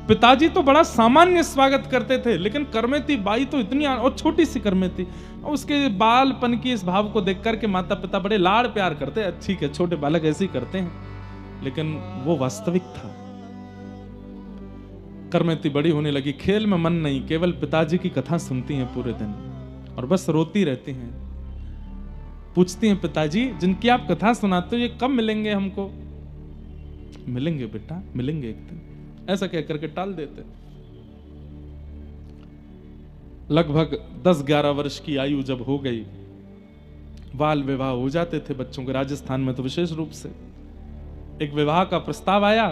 पिताजी तो बड़ा सामान्य स्वागत करते थे, लेकिन करमेती बाई तो इतनी, और छोटी सी करमेती, उसके बालपन की इस भाव को देख करके माता पिता बड़े लाड़ प्यार करते हैं। ठीक है, छोटे बालक ऐसे ही करते हैं, लेकिन वो वास्तविक था। करमेती बड़ी होने लगी, खेल में मन नहीं, केवल पिताजी की कथा सुनती हैं पूरे दिन और बस रोती रहती हैं। पूछती हैं, पिताजी जिनकी आप कथा सुनाते हो ये कब मिलेंगे हमको? मिलेंगे बेटा, मिलेंगे एक दिन, ऐसा कह करके टाल देते। लगभग 10-11 वर्ष की आयु जब हो गई, बाल विवाह हो जाते थे बच्चों के, राजस्थान में तो विशेष रूप से। एक विवाह का प्रस्ताव आया,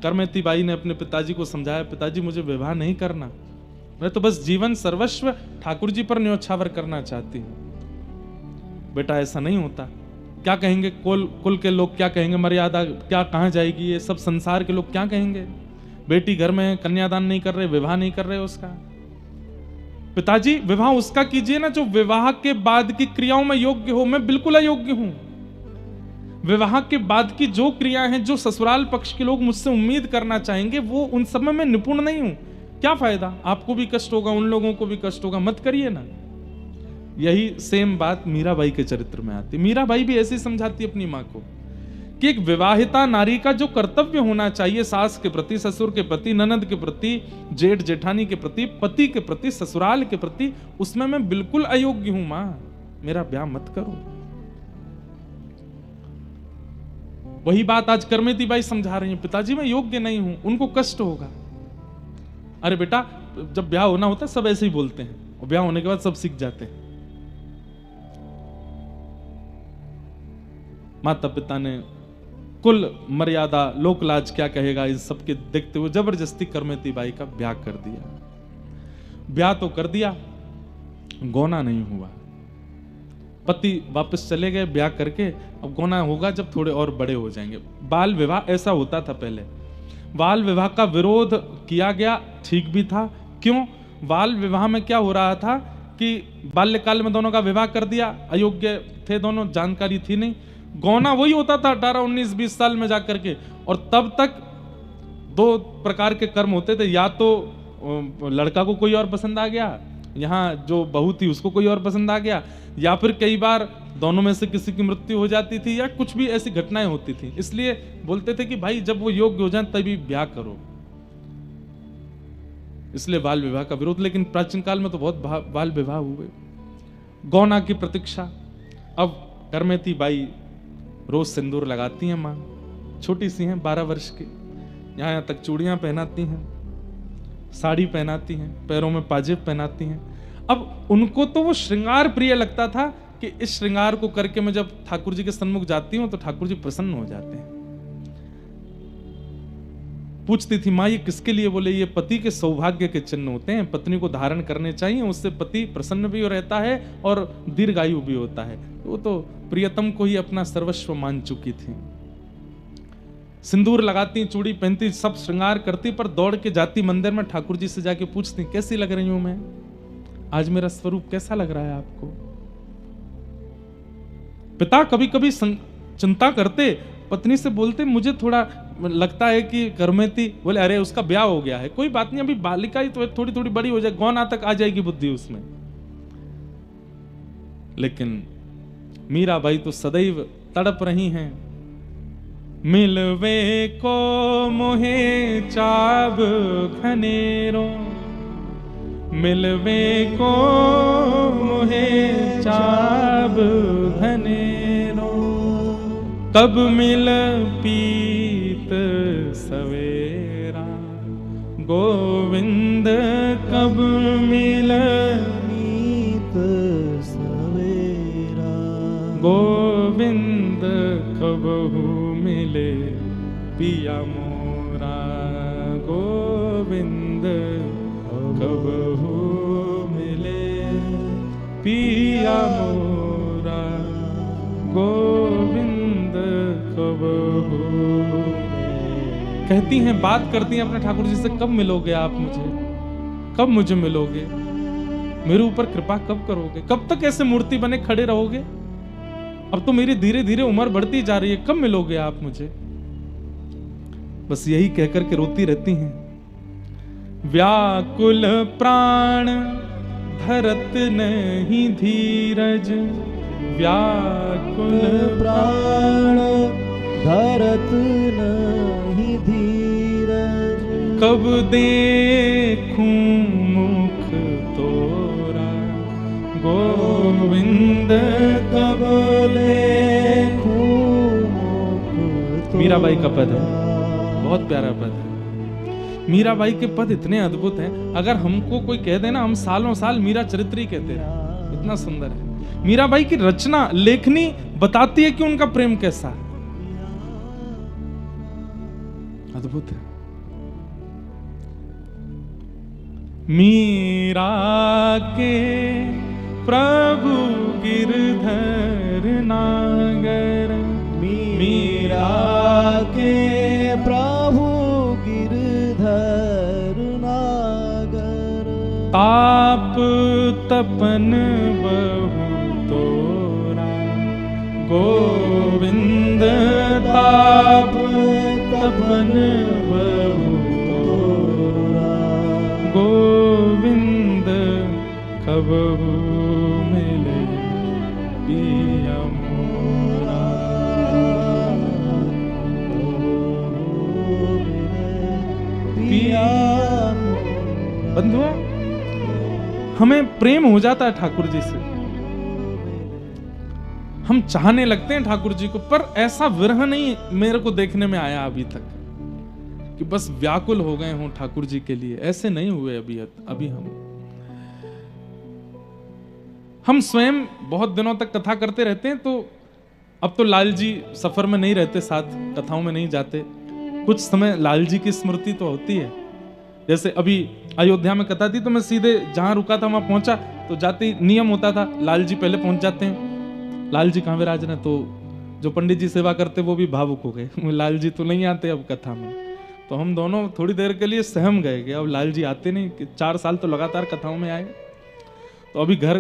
करमेती बाई ने अपने पिताजी को समझाया, पिताजी मुझे विवाह नहीं करना, मैं तो बस जीवन सर्वस्व ठाकुर जी पर न्योछावर करना चाहती हूं। बेटा ऐसा नहीं होता, क्या कहेंगे कुल के लोग, क्या कहेंगे, मर्यादा क्या कहां जाएगी, ये सब संसार के लोग क्या कहेंगे, बेटी घर में है, कन्यादान नहीं कर रहे, विवाह नहीं कर रहे उसका। पिताजी विवाह उसका कीजिए ना जो विवाह के बाद की क्रियाओं में योग्य हो, मैं बिल्कुल अयोग्य हूं। विवाह के बाद की जो क्रियाएं हैं, जो ससुराल पक्ष के लोग मुझसे उम्मीद करना चाहेंगे, वो उन सब में मैं निपुण नहीं हूं। क्या फायदा, आपको भी कष्ट होगा, उन लोगों को भी कष्ट होगा, मत करिए ना। यही सेम बात मीराबाई के चरित्र में आती। मीराबाई भी ऐसे समझाती अपनी मां को कि एक विवाहिता नारी का जो कर्तव्य होना चाहिए, सास के प्रति, ससुर के प्रति, ननद के प्रति, जेठ जेठानी के प्रति, पति के प्रति, ससुराल के प्रति, उसमें मैं बिल्कुल अयोग्य हूं मां, मेरा ब्याह मत करो। वही बात आज करमेती बाई समझा रही है, पिताजी मैं योग्य नहीं हूं, उनको कष्ट होगा। अरे बेटा, जब ब्याह होना होता है सब ऐसे ही बोलते हैं, और ब्याह होने के बाद सब सीख जाते हैं। माता पिता ने कुल मर्यादा, लोकलाज क्या कहेगा, इस सब के देखते हुए जबरदस्ती करमेती बाई का ब्याह कर दिया। ब्याह तो कर दिया, गौना नहीं हुआ। पति वापस चले गए ब्याह करके, अब गौना होगा जब थोड़े और बड़े हो जाएंगे। बाल विवाह ऐसा होता था पहले, बाल विवाह का विरोध किया गया, ठीक भी था। क्यों? बाल विवाह में क्या हो रहा था कि बाल्यकाल में दोनों का विवाह कर दिया, अयोग्य थे दोनों, जानकारी थी नहीं। गौना वही होता था 18, 19, 20 साल में जाकर के, और तब तक 2 प्रकार के कर्म होते थे, या तो लड़का को कोई और पसंद आ गया, यहाँ जो बहू थी उसको कोई और पसंद आ गया, या फिर कई बार दोनों में से किसी की मृत्यु हो जाती थी, या कुछ भी ऐसी घटनाएं होती थी। इसलिए बोलते थे कि भाई जब वो योग्य हो जाए तभी ब्याह करो, इसलिए बाल विवाह का विरोध। लेकिन प्राचीन काल में तो बहुत बाल विवाह हुए। गौना की प्रतीक्षा। अब करमेती बाई रोज सिंदूर लगाती हैं मां, छोटी सी हैं 12 वर्ष की, यहाँ तक चूड़ियां पहनाती हैं, साड़ी पहनाती हैं, पैरों में पाजेब पहनाती हैं। अब उनको तो वो श्रृंगार प्रिय लगता था कि इस श्रृंगार को करके मैं जब ठाकुर जी के सन्मुख जाती हूं तो ठाकुर जी प्रसन्न हो जाते हैं। पूछती थी मां ये किसके लिए? बोले ये पति के सौभाग्य के चिन्ह होते हैं, पत्नी को धारण करने चाहिए, उससे पति प्रसन्न भी रहता है और दीर्घायु भी होता है। वो तो प्रियतम को ही अपना सर्वस्व मान चुकी थी। सिंदूर लगाती, चूड़ी पहनती, सब श्रृंगार करती, पर दौड़ के जाती मंदिर में, ठाकुर जी से जाके पूछती कैसी लग रही हूं मैं, आज मेरा स्वरूप कैसा लग रहा है आपको? पिता कभी कभी चिंता करते, पत्नी से बोलते मुझे थोड़ा लगता है कि करमेती, बोले अरे उसका ब्याह हो गया है, कोई बात नहीं, अभी बालिका ही तो थोड़ी थोड़ी बड़ी हो जाए, गौना तक आ जाएगी बुद्धि उसमें। लेकिन मीराबाई तो सदैव तड़प रही हैं, मिलवे को मोहे चाब खनेरो, मिलवे को मोहे चाब खनेरो, कब मिल पीत सवेरा, गोविंद कब मिल पीत सवेरा, गोविंद कबहू मिले पिया मोरा, गोविंद कबहू मिले पिया मोरा, गोविंद कबहू। कहती हैं, बात करती हैं अपने ठाकुर जी से, कब मिलोगे आप मुझे, कब मुझे मिलोगे, मेरे ऊपर कृपा कब करोगे, कब तक ऐसे मूर्ति बने खड़े रहोगे, अब तो मेरी धीरे धीरे उम्र बढ़ती जा रही है, कब मिलोगे आप मुझे? बस यही कहकर के रोती रहती हैं। व्याकुल प्राण धरत नहीं धीरज, व्याकुल प्राण धरत नहीं धीरज, कब देखूं मुख तोरा गोविंद, कब देखूं मुख तोरा। मीराबाई का पद है, बहुत प्यारा पद है। मीराबाई के पद इतने अद्भुत हैं, अगर हमको कोई कह देना हम सालों साल मीरा चरित्र ही कहते रहे, इतना सुंदर है। मीराबाई की रचना लेखनी बताती है कि उनका प्रेम कैसा है, अद्भुत है। मीरा के प्रभु गिरधर नागर, मीरा के प्रभु गिरधर नागर, ताप तपन बहु तोरा गोविंद, ताप तपन बहु तोरा गोविंद, कबहु मिले पिया मोरा। बंधुओं, हमें प्रेम हो जाता है ठाकुर जी से, हम चाहने लगते हैं ठाकुर जी को, पर ऐसा विरह नहीं मेरे को देखने में आया अभी तक कि बस व्याकुल हो गए हों ठाकुर जी के लिए। ऐसे नहीं हुए अभी हम स्वयं बहुत दिनों तक कथा करते रहते हैं, तो अब तो लाल जी सफर में नहीं रहते, साथ कथाओं में नहीं जाते, कुछ समय लाल जी की स्मृति तो होती है। जैसे अभी अयोध्या में कथा थी तो मैं सीधे जहां रुका था वहां पहुंचा, तो जाते ही नियम होता था लाल जी पहले पहुंच जाते हैं। लाल जी कांवेराज ने, तो जो पंडित जी सेवा करते वो भी भावुक हो गए, लाल जी तो नहीं आते अब कथा में। तो हम दोनों थोड़ी देर के लिए सहम गए कि अब लाल जी आते नहीं, कि 4 साल तो लगातार कथाओं में आए। तो अभी घर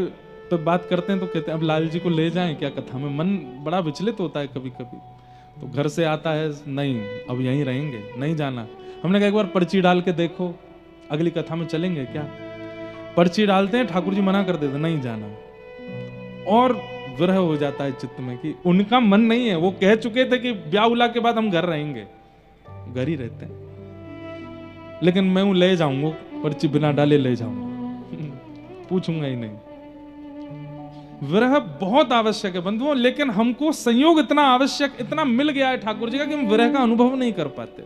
तो बात करते हैं तो कहते हैं अब लाल जी को ले जाएं क्या कथा में, मन बड़ा विचलित होता है कभी कभी। तो घर से आता है, नहीं अब यहीं रहेंगे, नहीं जाना। हमने कहा एक बार पर्ची डाल के देखो, अगली कथा में चलेंगे क्या। पर्ची डालते हैं, ठाकुर जी मना कर देते नहीं जाना, और विरह हो जाता है चित्त में कि उनका मन नहीं है, वो कह चुके थे कि ब्याह उला के बाद हम घर रहेंगे, घर ही रहते हैं। लेकिन मैं ले जाऊंगा, पर्ची बिना डाले ले जाऊंगा, पूछूंगा ही नहीं। विरह बहुत आवश्यक है बंधुओं, लेकिन हमको संयोग इतना आवश्यक, इतना मिल गया है ठाकुर जी का कि हम विरह का अनुभव नहीं कर पाते।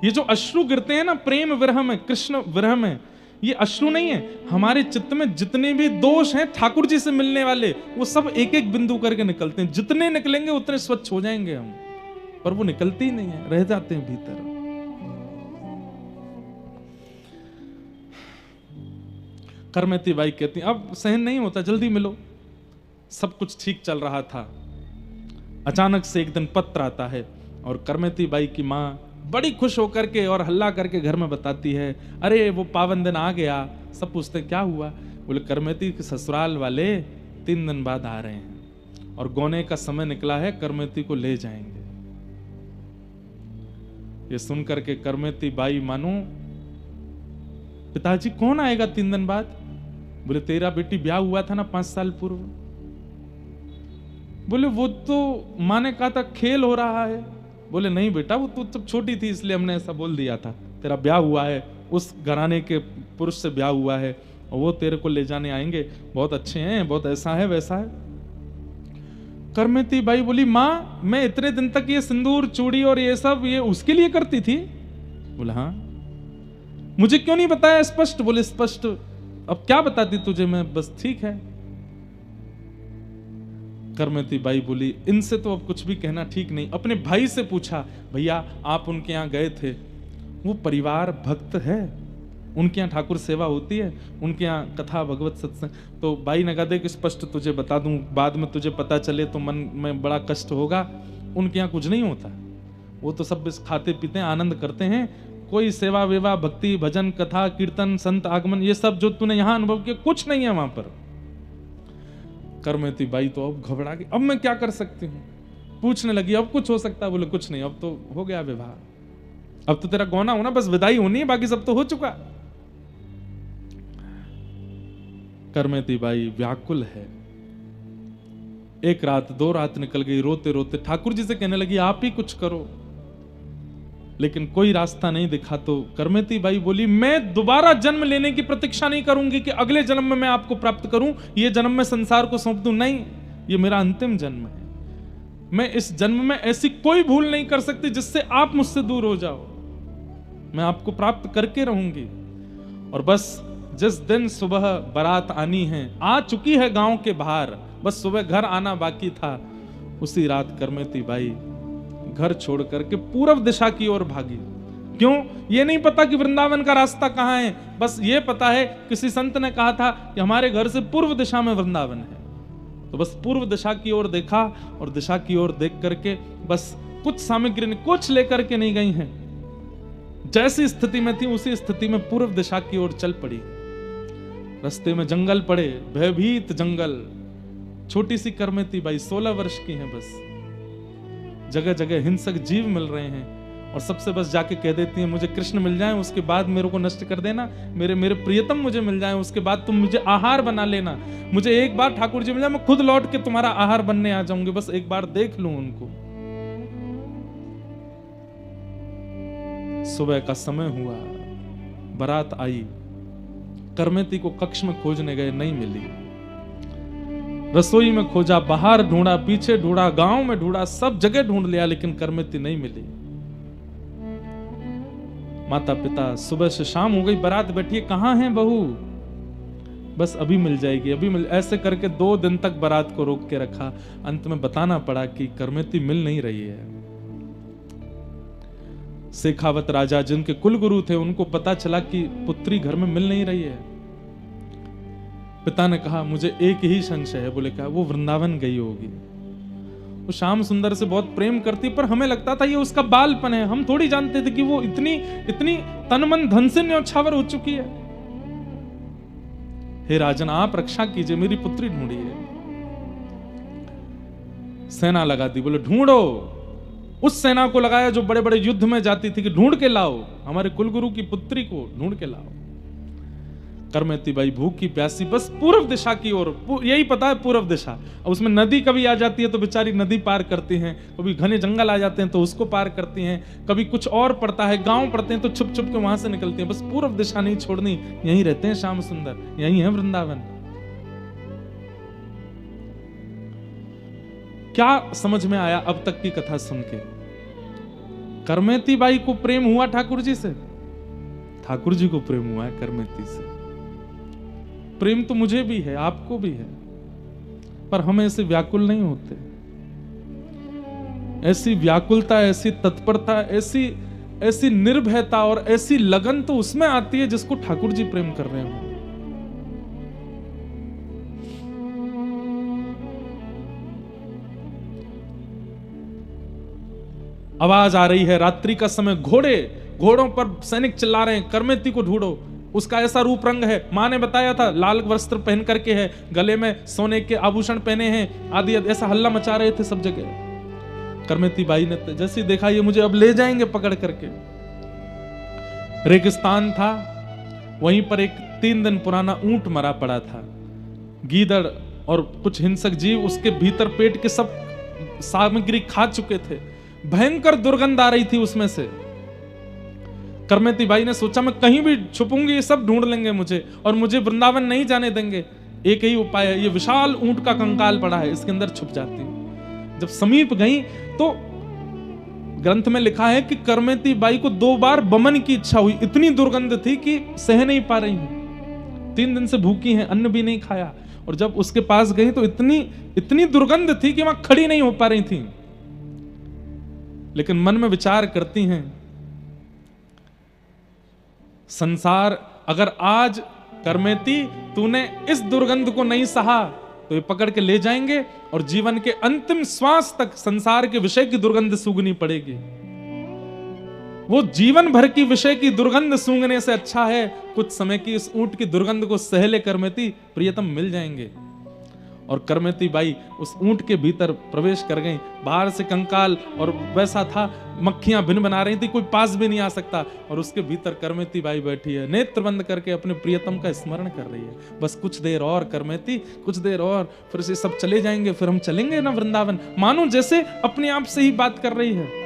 ये जो अश्रु गिरते हैं ना प्रेम विरह में, कृष्ण विरह में, ये अश्रु नहीं है, हमारे चित्त में जितने भी दोष हैं ठाकुर जी से मिलने वाले, वो सब एक एक बिंदु करके निकलते हैं। जितने निकलेंगे उतने स्वच्छ हो जाएंगे हम, पर वो निकलते ही नहीं है, रह जाते हैं भीतर। करमती बाई कहती अब सहन नहीं होता, जल्दी मिलो। सब कुछ ठीक चल रहा था, अचानक से एक दिन पत्र आता है और करमती बाई की माँ बड़ी खुश होकर के और हल्ला करके घर में बताती है, अरे वो पावन दिन आ गया। सब पूछते क्या हुआ, बोले करमती के ससुराल वाले 3 दिन बाद आ रहे हैं और गोने का समय निकला है, करमती को ले जाएंगे। ये सुनकर के करमती बाई मानो, पिताजी कौन आएगा 3 दिन बाद? बोले तेरा बेटी ब्याह हुआ था ना 5 साल पूर्व। बोले वो तो माँ ने कहा था खेल हो रहा है। बोले नहीं बेटा, वो तो जब छोटी थी इसलिए हमने ऐसा बोल दिया था, तेरा ब्याह हुआ है, उस घराने के पुरुष से ब्याह हुआ है और वो तेरे को ले जाने आएंगे, बहुत अच्छे हैं, बहुत ऐसा है वैसा है। करमती बाई बोली माँ मैं इतने दिन तक ये सिंदूर चूड़ी और ये सब ये उसके लिए करती थी। बोला हाँ, मुझे क्यों नहीं बताया स्पष्ट? बोले स्पष्ट अब क्या बताती तुझे मैं, बस ठीक है। करमती बाई बोली इनसे तो अब कुछ भी कहना ठीक नहीं। अपने भाई से पूछा, भैया आप उनके यहाँ गए थे, वो परिवार भक्त है, उनके यहाँ ठाकुर सेवा होती है, उनके यहाँ कथा भगवत सत्संग। तो बाई ने कहा देख स्पष्ट तुझे बता दूं, बाद में तुझे पता चले तो मन में बड़ा कष्ट होगा। उनके यहाँ कुछ नहीं होता, वो तो सब खाते पीते हैं, आनंद करते हैं, कोई सेवा वेवा भक्ति भजन कथा कीर्तन संत आगमन ये सब जो तूने यहाँ अनुभव किया कुछ नहीं है वहां पर। करमती बाई तो अब घबरा गई, अब मैं क्या कर सकती हूँ? पूछने लगी अब कुछ हो सकता है? बोले कुछ नहीं, अब तो हो गया विवाह। अब तो तेरा गौना होना, बस विदाई होनी है, बाकी सब तो हो चुका। करमेती बाई व्याकुल है। एक रात 2 रात निकल गई, रोते रोते ठाकुर जी से कहने लगी आप ही कुछ करो, लेकिन कोई रास्ता नहीं दिखा। तो करमेती बाई बोली मैं दोबारा जन्म लेने की प्रतीक्षा नहीं करूंगी कि अगले जन्म में मैं आपको प्राप्त करूं, ये जन्म में संसार को सौंप दूं, नहीं, ये मेरा अंतिम जन्म है। मैं इस जन्म में ऐसी कोई भूल नहीं कर सकती जिससे आप मुझसे दूर हो जाओ। मैं आपको प्राप्त करके रहूंगी। और बस जिस दिन सुबह बारात आनी है, आ चुकी है गांव के बाहर, बस सुबह घर आना बाकी था, उसी रात करमेती बाई घर छोड़ करके पूर्व दिशा की ओर भागी। क्यों? ये नहीं पता कि वृंदावन का रास्ता कहां है, बस ये पता है किसी संत ने कहा था कि हमारे घर से पूर्व दिशा में वृंदावन है। तो बस पूर्व दिशा की ओर देखा, और दिशा की ओर देख करके बस कुछ सामग्री कुछ लेकर के नहीं गई हैं, जैसी स्थिति में थी उसी स्थिति में पूर्व दिशा की ओर चल पड़ी। रास्ते में जंगल पड़े, भयभीत जंगल। छोटी सी करमेती बाई 16 वर्ष की है, बस जगह जगह हिंसक जीव मिल रहे हैं, और सबसे बस जाके कह देती है मुझे कृष्ण मिल जाए, उसके बाद मेरे को नष्ट कर देना, मेरे प्रियतम मुझे मिल जाए, उसके बाद तुम मुझे आहार बना लेना, मुझे एक बार ठाकुर जी मिल जाए, मैं खुद लौट के तुम्हारा आहार बनने आ जाऊंगी, बस एक बार देख लूं उनको। सुबह का समय हुआ, बारात आई, करमेती को कक्ष में खोजने गए, नहीं मिली। रसोई में खोजा, बाहर ढूंढा, पीछे ढूंढा, गांव में ढूंढा, सब जगह ढूंढ लिया, लेकिन करमेती नहीं मिली। माता पिता, सुबह से शाम हो गई, बारात बैठी है, कहां है बहू? बस अभी मिल जाएगी, अभी मिल, ऐसे करके 2 दिन तक बारात को रोक के रखा। अंत में बताना पड़ा कि करमेती मिल नहीं रही है। शेखावत राजा जिनके कुल गुरु थे, उनको पता चला कि पुत्री घर में मिल नहीं रही है। पिता ने कहा मुझे एक ही संशय है। बोले क्या? वो वृंदावन गई होगी। वो श्याम सुंदर से बहुत प्रेम करती, पर हमें लगता था ये उसका बालपन है, हम थोड़ी जानते थे कि वो इतनी तन मन धन से न्यौछावर हो चुकी है। हे राजन, आप रक्षा कीजिए, मेरी पुत्री ढूंढी है। सेना लगा दी, बोले ढूंढो। उस सेना को लगाया जो बड़े बड़े युद्ध में जाती थी कि ढूंढ के लाओ, हमारे कुलगुरु की पुत्री को ढूंढ के लाओ। करमेती बाई भूखी प्यासी बस पूर्व दिशा की ओर, यही पता है पूर्व दिशा। उसमें नदी कभी आ जाती है तो बेचारी नदी पार करती हैं, कभी घने जंगल आ जाते हैं तो उसको पार करती हैं, कभी कुछ और पड़ता है, गांव पड़ते हैं तो छुप छुप के वहां से निकलती हैं। बस पूर्व दिशा नहीं छोड़नी, यहीं रहते हैं श्याम सुंदर, यहीं है वृंदावन। क्या समझ में आया अब तक की कथा सुन के? करमेती बाई को प्रेम हुआ ठाकुर जी से, ठाकुर जी को प्रेम हुआ है करमेती से। प्रेम तो मुझे भी है, आपको भी है, पर हम ऐसे व्याकुल नहीं होते। ऐसी व्याकुलता, ऐसी तत्परता, ऐसी निर्भयता और ऐसी लगन तो उसमें आती है जिसको ठाकुर जी प्रेम कर रहे हो। आवाज आ रही है, रात्रि का समय, घोड़ों पर सैनिक चिल्ला रहे हैं, करमेती को ढूंढो। उसका ऐसा रूप रंग है, मां ने बताया था, लाल वस्त्र पहन करके है, गले में सोने के आभूषण पहने हैं आदि, ऐसा हल्ला मचा रहे थे सब जगह। करमेती बाई ने जैसे देखा ये मुझे अब ले जाएंगे पकड़ करके। रेगिस्तान था, वहीं पर एक 3 दिन पुराना ऊंट मरा पड़ा था। गीदड़ और कुछ हिंसक जीव उसके भीतर पेट के सब सामग्री खा चुके थे। भयंकर दुर्गंध आ रही थी उसमें से। करमेती बाई ने सोचा मैं कहीं भी छुपूंगी, ये सब ढूंढ लेंगे मुझे और मुझे वृंदावन नहीं जाने देंगे। एक ही उपाय है, ये विशाल ऊंट का कंकाल पड़ा है, इसके अंदर छुप जाती हूं। जब समीप गई तो ग्रंथ में लिखा है कि करमेती बाई को 2 बार बमन की इच्छा हुई, इतनी दुर्गंध थी कि सह नहीं पा रही हूं। 3 दिन से भूखी हैं, अन्न भी नहीं खाया, और जब उसके पास गई तो इतनी दुर्गंध थी कि वहां खड़ी नहीं हो पा रही थी। लेकिन मन में विचार करती हैं, संसार, अगर आज करमेती तूने इस दुर्गंध को नहीं सहा तो ये पकड़ के ले जाएंगे और जीवन के अंतिम श्वास तक संसार के विषय की दुर्गंध सूंघनी पड़ेगी। वो जीवन भर की विषय की दुर्गंध सूंघने से अच्छा है कुछ समय की इस ऊंट की दुर्गंध को सह ले करमेती, प्रियतम मिल जाएंगे। और करमेती बाई उस ऊंट के भीतर प्रवेश कर गई। बाहर से कंकाल और वैसा था, मक्खियां भिन बना रही थी, कोई पास भी नहीं आ सकता। और उसके भीतर करमेती बाई बैठी है, नेत्र बंद करके अपने प्रियतम का स्मरण कर रही है। बस कुछ देर और करमेती, कुछ देर और, फिर से सब चले जाएंगे, फिर हम चलेंगे ना वृंदावन। मानो जैसे अपने आप से ही बात कर रही है।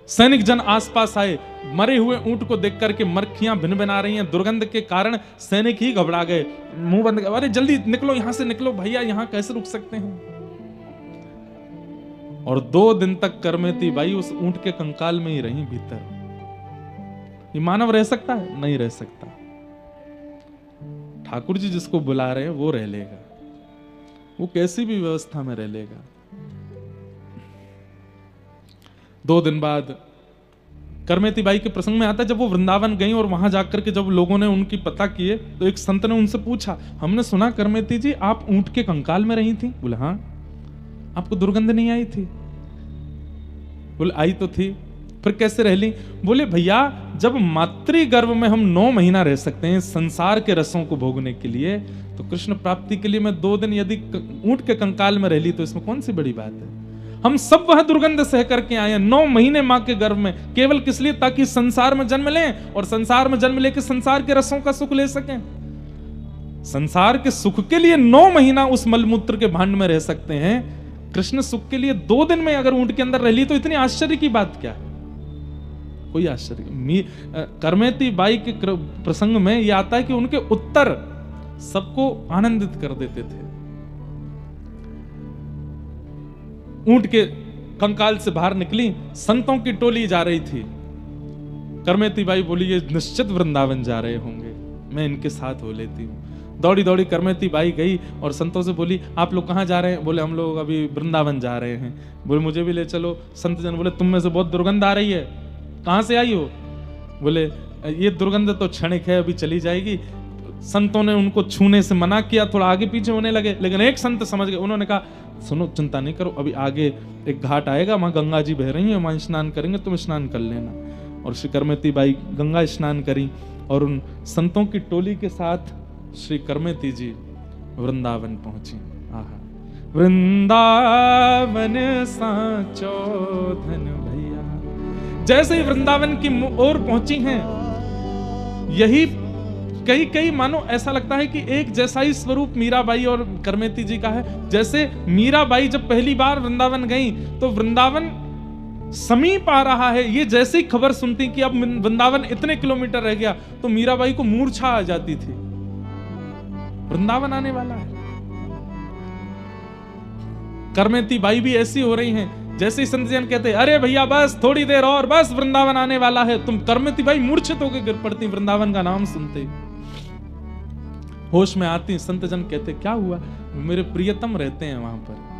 सैनिक जन आसपास आए, मरे हुए ऊंट को देख करके मक्खियां भिन बना रही हैं। दुर्गंध के कारण सैनिक ही घबरा गए, मुंह बंद कर, अरे जल्दी निकलो यहां से, निकलो भैया, यहां कैसे रुक सकते हैं। और 2 दिन तक करमेती बाई उस ऊंट के कंकाल में ही रही भीतर। ये मानव रह सकता है? नहीं रह सकता। ठाकुर जी जिसको बुला रहे हैं वो रह लेगा, वो कैसी भी व्यवस्था में रह लेगा। 2 दिन बाद करमेती बाई के प्रसंग में आता है, जब वो वृंदावन गई और वहां जाकर के जब लोगों ने उनकी पता किए तो एक संत ने उनसे पूछा, हमने सुना करमेती जी आप ऊंट के कंकाल में रही थी। बोले हाँ। आपको दुर्गंध नहीं आई थी? बोले आई तो थी। फिर कैसे रह ली? बोले भैया जब मातृ गर्भ में हम 9 महीना रह सकते हैं संसार के रसों को भोगने के लिए, तो कृष्ण प्राप्ति के लिए मैं 2 दिन यदि ऊंट के कंकाल में रह ली तो इसमें कौन सी बड़ी बात है। हम सब वह दुर्गंध सह करके आए हैं 9 महीने मां के गर्भ में, केवल किस लिए? ताकि संसार में जन्म लें और संसार में जन्म लेके संसार के रसों का सुख ले सकें। संसार के सुख के लिए 9 महीना उस मलमूत्र के भांड में रह सकते हैं, कृष्ण सुख के लिए 2 दिन में अगर ऊंट के अंदर रह ली तो इतनी आश्चर्य की बात क्या है? कोई आश्चर्य। करमेती बाई के प्रसंग में यह आता है कि उनके उत्तर सबको आनंदित कर देते थे। ऊंट के कंकाल से बाहर निकली, संतों की टोली जा रही थी। करमेती बाई बोली ये निश्चित वृंदावन जा रहे होंगे, मैं इनके साथ हो लेती हूँ। दौड़ी दौड़ी करमेती बाई गई और संतों से बोली आप लोग कहाँ जा रहे हैं? बोले हम लोग अभी वृंदावन जा रहे हैं। बोले मुझे भी ले चलो। संत जन बोले तुम में से बहुत दुर्गंध आ रही है, कहाँ से आई हो? बोले ये दुर्गंध तो क्षणिक है, अभी चली जाएगी। संतों ने उनको छूने से मना किया, थोड़ा आगे पीछे होने लगे, लेकिन एक संत समझ गए। उन्होंने कहा सुनो चिंता नहीं करो, अभी आगे एक घाट आएगा, वहां गंगा जी बह रही हैं, वहां स्नान करेंगे, तुम स्नान कर लेना। और श्री करमेती बाई गंगा स्नान करी और उन संतों की टोली के साथ श्री करमेती जी वृंदावन पहुंची। आहा, वृंदावन साचो धन भैया। जैसे ही वृंदावन की ओर पहुंची हैं, यही कई मानो ऐसा लगता है कि एक जैसा ही स्वरूप मीराबाई और करमेती जी का है। जैसे मीराबाई जब पहली बार वृंदावन गई तो वृंदावन समीप आ रहा है, ये जैसे ही खबर सुनती कि अब वृंदावन इतने किलोमीटर रह गया तो मीराबाई को मूर्छा आ जाती थी, वृंदावन आने वाला है। करमेती बाई भी ऐसी हो रही हैं, जैसे ही संत जन कहते अरे भैया बस थोड़ी देर और, बस वृंदावन आने वाला है, तुम करमेती बाई मूर्छित होकर गिर पड़ती वृंदावन का नाम सुनते। होश में आती, संत जन कहते क्या हुआ? मेरे प्रियतम रहते हैं वहां पर।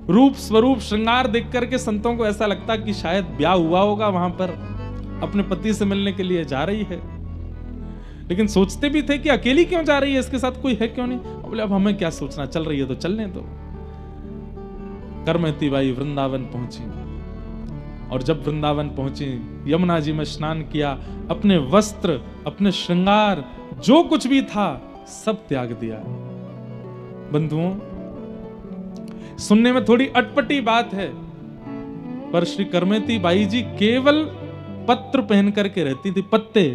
रूप स्वरूप श्रृंगार देख करके संतों को ऐसा लगता कि शायद ब्याह हुआ होगा वहां पर, अपने पति से मिलने के लिए जा रही है। लेकिन सोचते भी थे कि अकेली क्यों जा रही है, इसके साथ कोई है क्यों नहीं। बोले अब हमें क्या सोचना, चल रही है तो चलने दो। करमेती बाई वृंदावन पहुंची और जब वृंदावन पहुंची यमुना जी में स्नान किया, अपने वस्त्र अपने श्रृंगार जो कुछ भी था सब त्याग दिया। बंधुओं, सुनने में थोड़ी अटपटी बात है, पर श्री करमेती बाई जी केवल पत्र पहन करके रहती थी, पत्ते,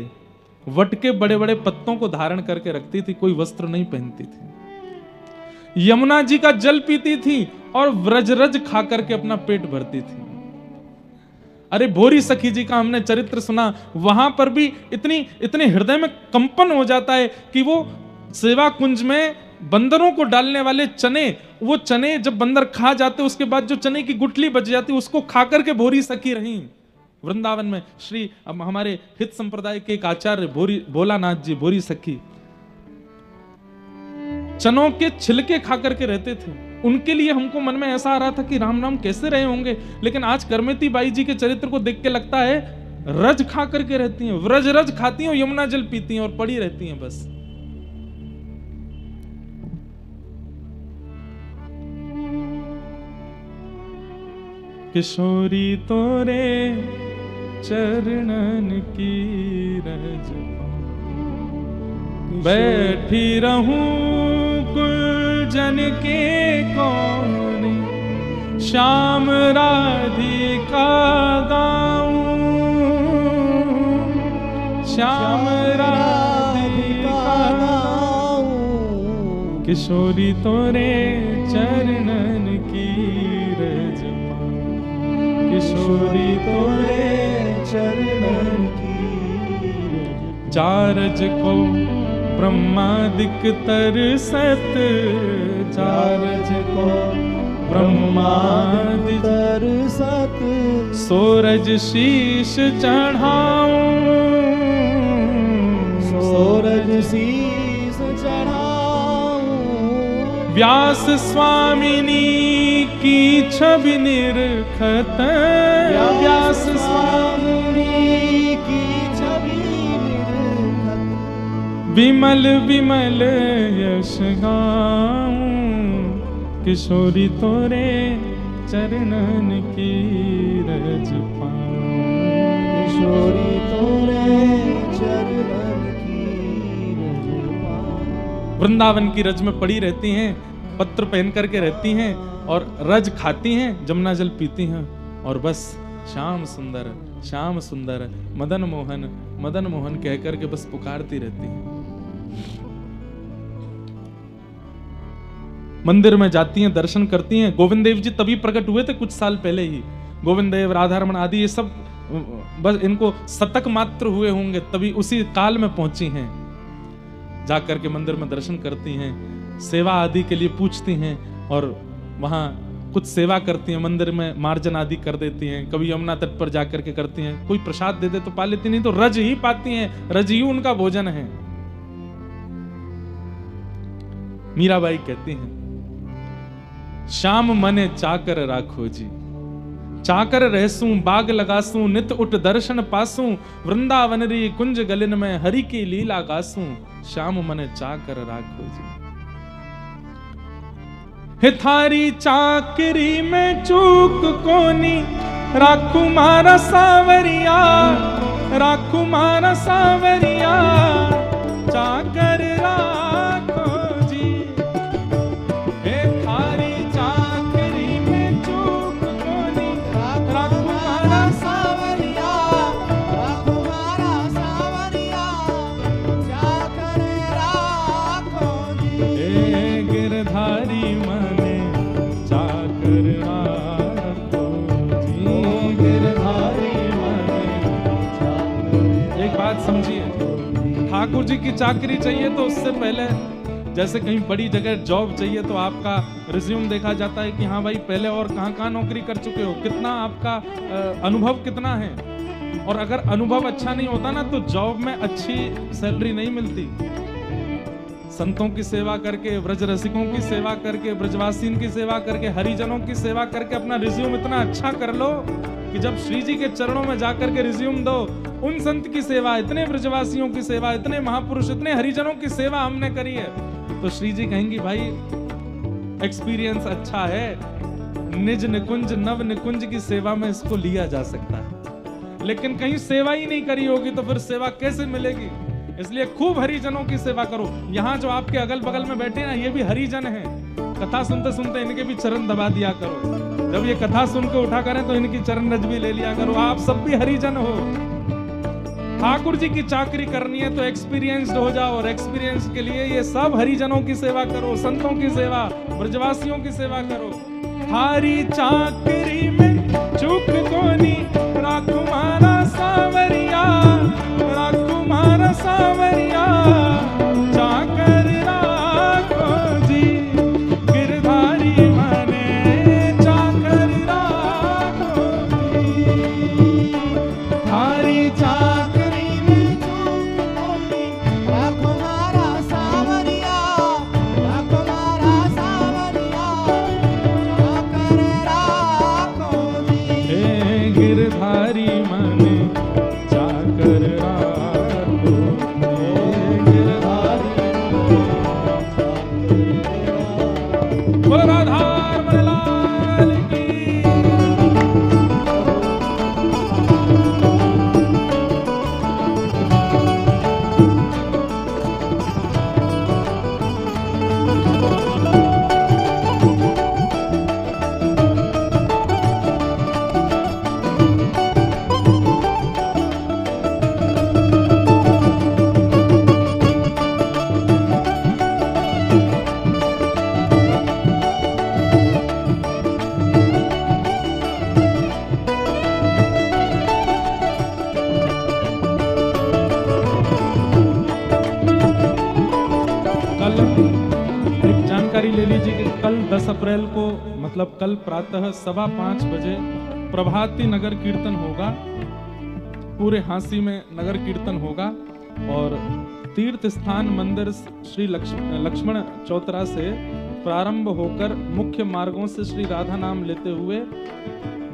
वट के बड़े बड़े पत्तों को धारण करके रखती थी, कोई वस्त्र नहीं पहनती थी। यमुना जी का जल पीती थी और व्रजरज खा करके अपना पेट भरती थी। अरे भोरी सखी जी का हमने चरित्र सुना, वहां पर भी इतने हृदय में कंपन हो जाता है कि वो सेवा कुंज में बंदरों को डालने वाले चने, वो चने जब बंदर खा जाते उसके बाद जो चने की गुठली बच जाती उसको खा करके भोरी सखी रही वृंदावन में। श्री हमारे हित संप्रदाय के एक आचार्य भोलानाथ जी भोरी सखी चनों के छिलके खा करके रहते थे। उनके लिए हमको मन में ऐसा आ रहा था कि राम राम कैसे रहे होंगे, लेकिन आज करमेती बाई जी के चरित्र को देख के लगता है रज खा करके रहती हैं, व्रज रज खाती हैं, यमुना जल पीती हैं और पड़ी रहती हैं बस। किशोरी तोरे चरणन की रज बैठी रहूं कुलजन के कोने, श्याम राधिका गाऊं, श्याम राधिका गाऊं, किशोरी तोरे चरणन की रज पाऊं, किशोरी तोरे चरणन की चारज को ब्रह्मादिक तरसत, चारज को ब्रह्मादिक तरसत, सूरज शीश चढ़ाऊं, सूरज शीस चढ़ाऊं, व्यास स्वामिनी की छवि निरखत, व्यास स्वामिनी की छवि निरखत, विमल विमल यश गाऊं, किशोरी तोरे चरणन की रज पाऊं, किशोरी तोरे चरणन की रज पाऊं। वृंदावन की रज में पड़ी रहती हैं, पत्र पहन करके रहती हैं और रज खाती हैं, जमुना जल पीती हैं और बस श्याम सुंदर, श्याम सुंदर, मदन मोहन कह करके बस पुकारती रहती हैं। मंदिर में जाती हैं, दर्शन करती हैं। गोविंद देव जी तभी प्रकट हुए थे कुछ साल पहले ही। गोविंद देव, राधारमण आदि ये सब बस इनको शतक मात्र हुए होंगे, तभी उसी काल में पहुंची हैं। जाकर के मंदिर में दर्शन करती हैं, सेवा आदि के लिए पूछती हैं और वहां कुछ सेवा करती हैं। मंदिर में मार्जन आदि कर देती हैं, कभी यमुना तट पर जाकर के करती हैं। कोई प्रसाद दे दे तो पा लेती, नहीं तो रज ही पाती हैं, रज ही उनका भोजन है। मीराबाई कहती हैं, श्याम मने चाकर राखो जी, चाकर रहसूं बाग लगासूं, नित उठ दर्शन पासूं, वृंदावन री कुंज गलिन में हरि की लीला गासूं, श्याम मने चाकर राखो जी। हे थारी चाकरी में चूक कोनी, राखू मारा सावरिया, राखू मारा सावरिया, चाकर राखो जी। हे थारी चाकरी में चूक कोनी, राखू मारा सावरिया, राखो मारा सावरिया, चाकर राखो जी। हे गिरधारी मने चाकर राखो जी, गिरधारी मने चाकर। एक बात समझिए, ठाकुर जी की चाकरी चाहिए तो उससे पहले जैसे कहीं बड़ी जगह जॉब चाहिए तो आपका रिज्यूम देखा जाता है कि हाँ भाई पहले और कहाँ नौकरी कर चुके हो, कितना आपका अनुभव कितना है। और अगर अनुभव अच्छा नहीं होता ना तो जॉब में अच्छी सैलरी नहीं मिलती। संतों की सेवा करके, ब्रज रसिकों की सेवा करके, ब्रजवासीन की सेवा करके, हरिजनों की सेवा करके अपना रिज्यूम इतना अच्छा कर लो कि जब श्री जी के चरणों में जाकर के रिज्यूम दो, उन संत की सेवा, इतने ब्रजवासियों की सेवा, इतने महापुरुष, इतने हरिजनों की सेवा हमने करी है, तो श्री जी कहेंगी भाई एक्सपीरियंस अच्छा है, निज निकुंज नव निकुंज की सेवा में इसको लिया जा सकता है। लेकिन कहीं सेवा ही नहीं करी होगी तो फिर सेवा कैसे मिलेगी? इसलिए खूब हरिजनों की सेवा करो। यहाँ जो आपके अगल बगल में बैठे ना, ये भी हरिजन हैं। कथा सुनते सुनते इनके भी चरण दबा दिया करो। जब ये कथा सुन के उठा करें तो इनकी चरण रज भी ले लिया करो। आप सब भी हरिजन हो। ठाकुर जी की चाकरी करनी है तो एक्सपीरियंस्ड हो जाओ, और एक्सपीरियंस के लिए ये सब हरिजनों की सेवा करो, संतों की सेवा, ब्रजवासियों की सेवा करो। थारी चाकरी में चूक कोनी, राखू मारा सावरिया, राखू मारा सावरिया, चाकर राखो जी, गिरधारी मने चाकर राखो जी। थारी चाकरी में चूक कोनी, राखो मारा सावरिया, राखो मारा सावरिया, चाकर राखो जी। हे गिरधारी मने चाकर राखो, हे गिरधारी बोलो राधारमण लाल की। ले लीजिए कि कल 10 अप्रैल को मतलब कल प्रातः 5:15 बजे प्रभाती नगर कीर्तन होगा। पूरे हांसी में नगर कीर्तन होगा और तीर्थ स्थान मंदिर श्री लक्ष्मण चौतरा से प्रारंभ होकर मुख्य मार्गों से श्री राधा नाम लेते हुए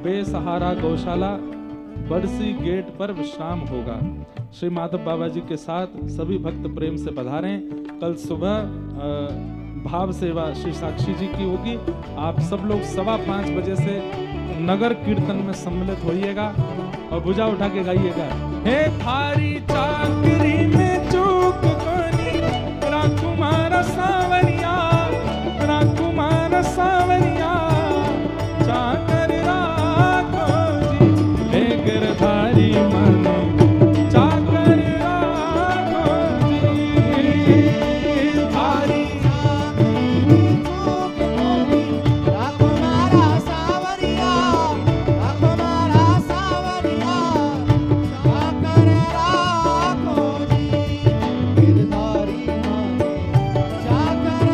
बेसहारा गौशाला बरसी गेट पर विश्राम होगा। श्री माधव बाबा जी के साथ सभी भक्त प्रेम से पधारें। कल सुबह भाव सेवा श्री साक्षी जी की होगी। आप सब लोग 5:15 बजे से नगर कीर्तन में सम्मिलित होइएगा और भुजा उठा के गाइएगा, हे थारी चाकरी में चूक कोनी राकुमार सावरिया, राकुमार सावरिया चाकर राखो जी, हे गिरधारी मन चाकर राखो जी। थारी चूक कोनी राकुमारा सावरिया, राकुमारा सावरिया चाकर राखो जी, गिरधारी माने चाकर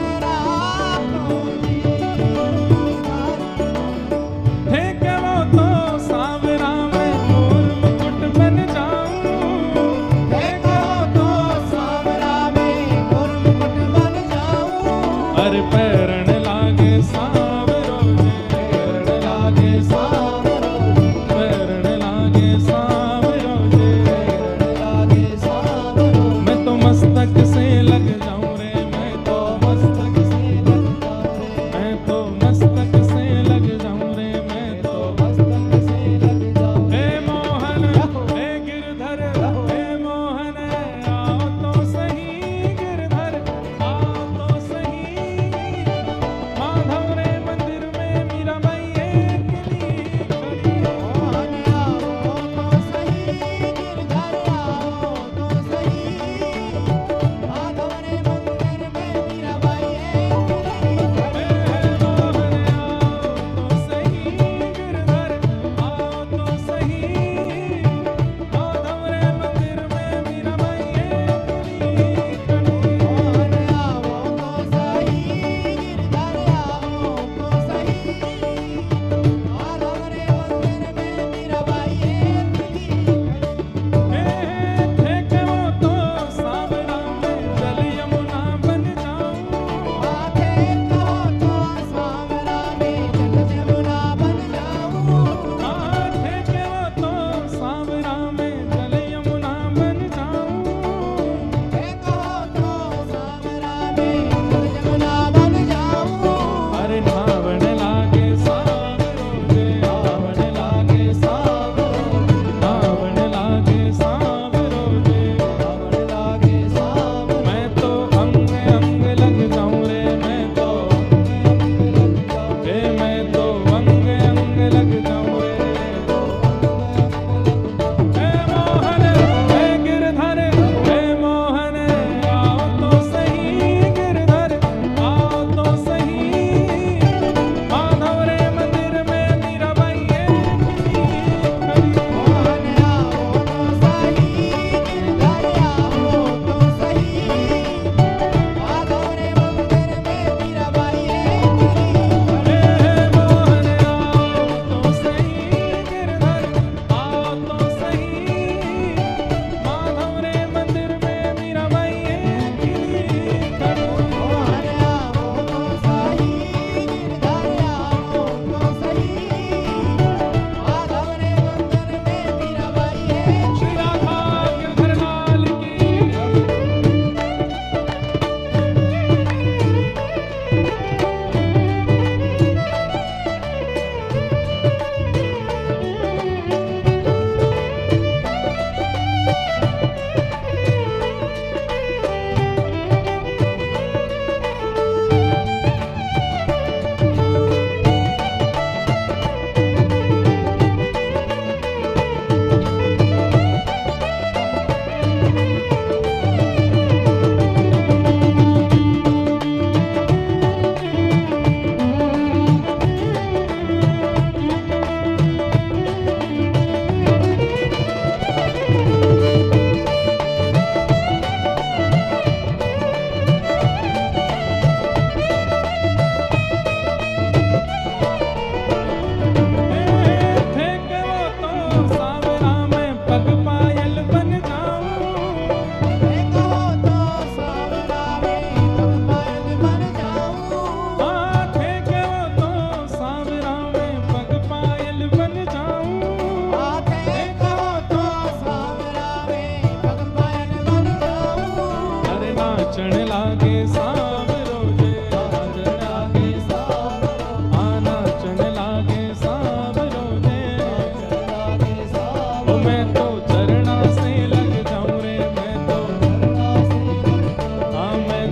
नाचण लागे सांवरो जे नाचण लागे सांवरो नाचण लागे सांवरो जे नाचण लागे सांवरो मैं तो चरणा से लग जाऊं रे मैं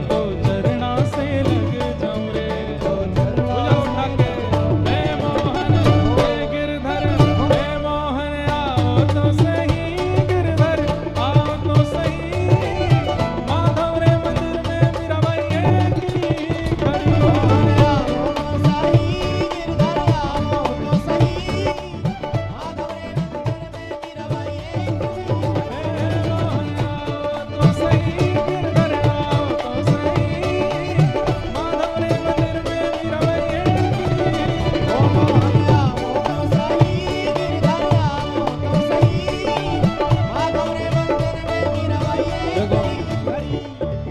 तो चरणा से लग जाऊं रे पूजा उठा के हे मोहन हे गिरधर हे मोहन आओ तो सही गिरधर आओ तो सही माधव रे मंदिर में मेरा भाई एक ही खड़ी मोहन आओ तो सही गिरधर आओ तो सही माधव रे मंदिर में मेरा भाई एक ही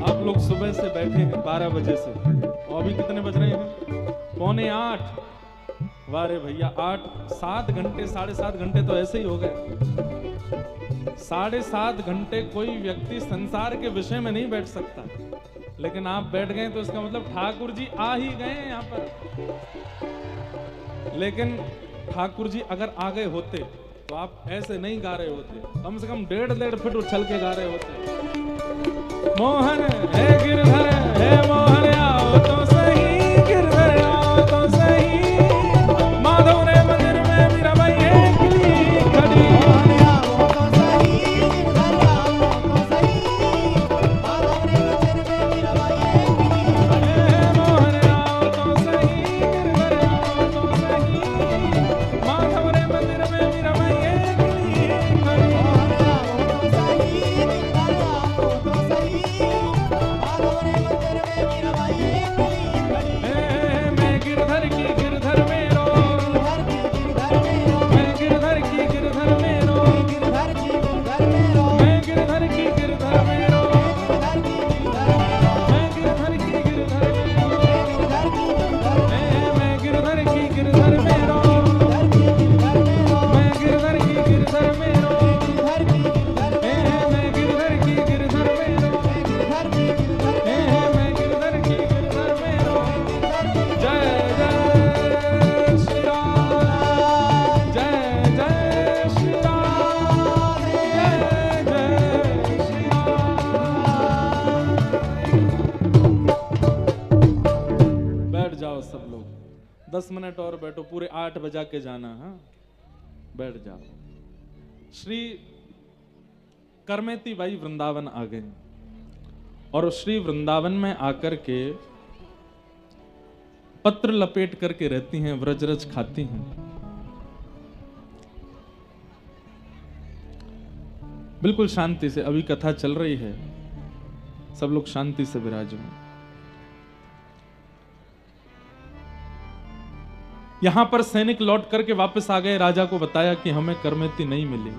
आप लोग सुबह से बैठे हैं 12 बजे से और अभी कितने बज रहे हैं 7:45 वारे भैया 7 घंटे 7.5 घंटे तो ऐसे ही हो गए 7.5 घंटे कोई व्यक्ति संसार के विषय में नहीं बैठ सकता लेकिन आप बैठ गए तो इसका मतलब ठाकुर जी आ ही गए हैं यहाँ पर लेकिन ठाकुर जी अगर आ गए होते तो आप ऐसे नहीं गा रहे होते कम से कम 1.5 फीट उछल के गा रहे होते मोहन है गिरधर है मोहन आओ तो सही गिरधर आओ तो सही माधव रे मंदिर में मेरा भाई एक ही खड़ी मोहन आओ तो सही गिरधर आओ तो सही माधव रे मंदिर में मेरा भाई एक ही मोहन आओ तो सही गिरधर आओ तो सही माधव रे मंदिर में मेरा भाई एक ही खड़ी मोहन आओ तो सही गिरधर आओ तो सही माधव रे मंदिर में मेरा भाई एक ही मैं गिरधर की गिरधर मेरो मैं गिरधर की गिरधर मेरो मैं गिरधर की गिरधर मेरो मैं गिरधर की गिरधर मेरो मैं गिरधर की गिरधर मेरो मैं गिरधर की गिरधर मेरो मैं गिरधर की गिरधर मेरो मैं गिरधर की गिरधर मेरो जय जय श्री राम जय जय श्री राम जय जय श्री राम बैठ जाओ सब लोग 10 मिनट और बैठो पूरे 8 बजा के जाना हाँ बैठ जाओ श्री करमेती बाई वृंदावन आ गए और श्री वृंदावन में आकर के पत्र लपेट करके रहती हैं व्रजरज खाती हैं बिल्कुल शांति से अभी कथा चल रही है सब लोग शांति से विराजो यहां पर सैनिक लौट करके वापस आ गए राजा को बताया कि हमें करमेती नहीं मिली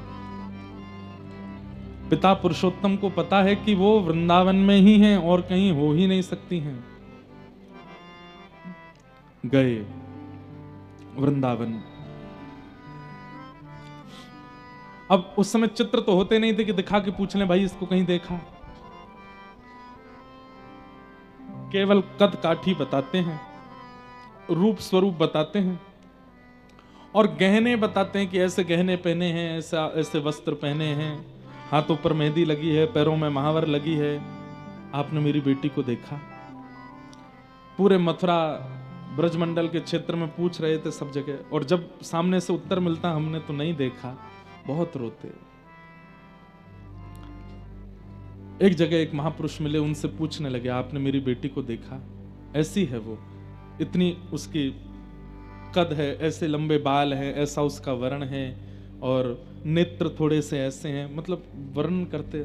पिता पुरुषोत्तम को पता है कि वो वृंदावन में ही हैं और कहीं हो ही नहीं सकती हैं गए वृंदावन अब उस समय चित्र तो होते नहीं थे कि दिखा के पूछ लें भाई इसको कहीं देखा केवल कद काठी बताते हैं रूप स्वरूप बताते हैं और गहने बताते हैं कि ऐसे गहने पहने हैं ऐसा ऐसे वस्त्र पहने हैं हाथों पर मेहंदी लगी है पैरों में महावर लगी है आपने मेरी बेटी को देखा पूरे मथुरा ब्रजमंडल के क्षेत्र में पूछ रहे थे सब जगह और जब सामने से उत्तर मिलता हमने तो नहीं देखा बहुत रोते एक जगह एक महापुरुष मिले उनसे पूछने लगे आपने मेरी बेटी को देखा ऐसी है वो इतनी उसकी कद है ऐसे लंबे बाल हैं ऐसा उसका वर्ण है और नेत्र थोड़े से ऐसे हैं मतलब वर्णन करते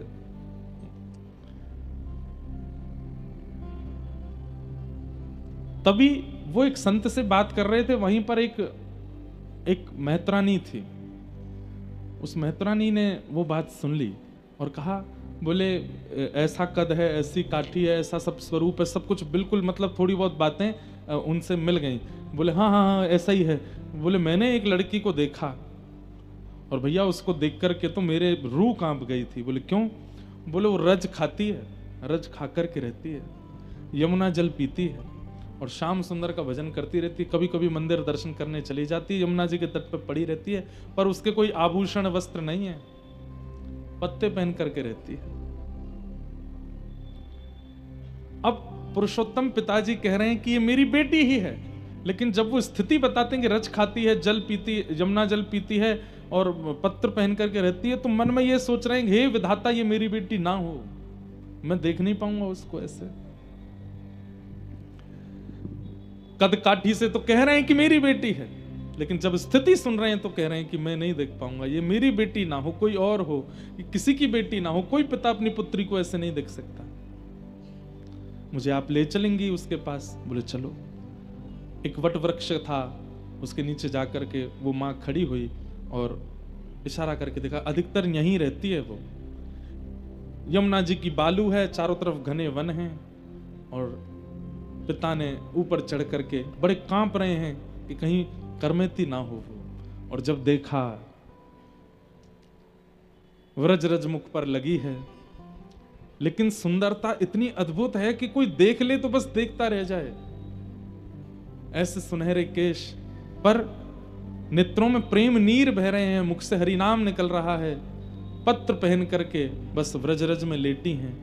तभी वो एक संत से बात कर रहे थे वहीं पर एक मेहतरानी थी उस मेहतरानी ने वो बात सुन ली और कहा बोले ऐसा कद है ऐसी काठी है ऐसा सब स्वरूप है सब कुछ बिल्कुल मतलब थोड़ी बहुत बातें उनसे मिल गई बोले हाँ हाँ हाँ ऐसा ही है बोले मैंने एक लड़की को देखा और भैया उसको देख करके तो मेरे रूह कांप गई थी बोले क्यों बोले वो रज खाती है रज खा कर के रहती है, यमुना जल पीती है और श्याम सुंदर का भजन करती रहती है। कभी कभी मंदिर दर्शन करने चली जाती है, यमुना जी के तट पर पड़ी रहती है, पर उसके कोई आभूषण वस्त्र नहीं है, पत्ते पहन करके रहती है। अब पुरुषोत्तम पिताजी कह रहे हैं कि ये मेरी बेटी ही है, लेकिन जब वो स्थिति बताते हैं कि रज खाती है, जल पीती, यमुना जल पीती है और पत्र पहन करके रहती है, तो मन में ये सोच रहे हैं हे विधाता ये मेरी बेटी ना हो, मैं देख नहीं पाऊंगा उसको ऐसे। कद काठी से तो कह रहे हैं कि मेरी बेटी है, लेकिन जब स्थिति सुन रहे हैं तो कह रहे हैं कि मैं नहीं देख पाऊंगा, ये मेरी बेटी ना हो, कोई और हो, किसी की बेटी ना हो, कोई पिता अपनी पुत्री को ऐसे नहीं देख सकता, मुझे आप ले चलेंगी उसके पास। बोले चलो। एक वट वृक्ष था, उसके नीचे जाकर के वो माँ खड़ी हुई और इशारा करके देखा, अधिकतर यहीं रहती है वो। यमुना जी की बालू है, चारों तरफ घने वन हैं, और पिता ने ऊपर चढ़ करके बड़े कांप रहे हैं कि कहीं करमेती ना हो वो। और जब देखा व्रज रज मुख पर लगी है, लेकिन सुंदरता इतनी अद्भुत है कि कोई देख ले तो बस देखता रह जाए। ऐसे सुनहरे केश पर नेत्रों में प्रेम नीर बह रहे हैं, मुख से हरिनाम निकल रहा है, पत्र पहन करके बस व्रजरज में लेटी हैं,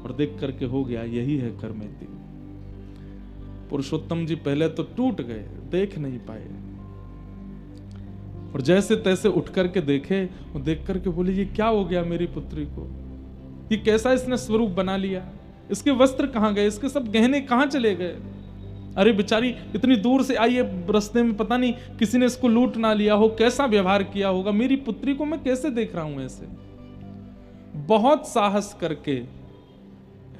और देख करके हो गया यही है करमेती। पुरुषोत्तम जी पहले तो टूट गए, देख नहीं पाए, और जैसे तैसे उठ करके देखे और देख करके बोले ये क्या हो गया मेरी पुत्री को, ये कैसा इसने स्वरूप बना लिया, इसके वस्त्र कहां गए, इसके सब गहने कहां चले गए, अरे बेचारी इतनी दूर से आई है, रास्ते में पता नहीं किसी ने इसको लूट ना लिया हो, कैसा व्यवहार किया होगा, मेरी पुत्री को मैं कैसे देख रहा हूं ऐसे। बहुत साहस करके,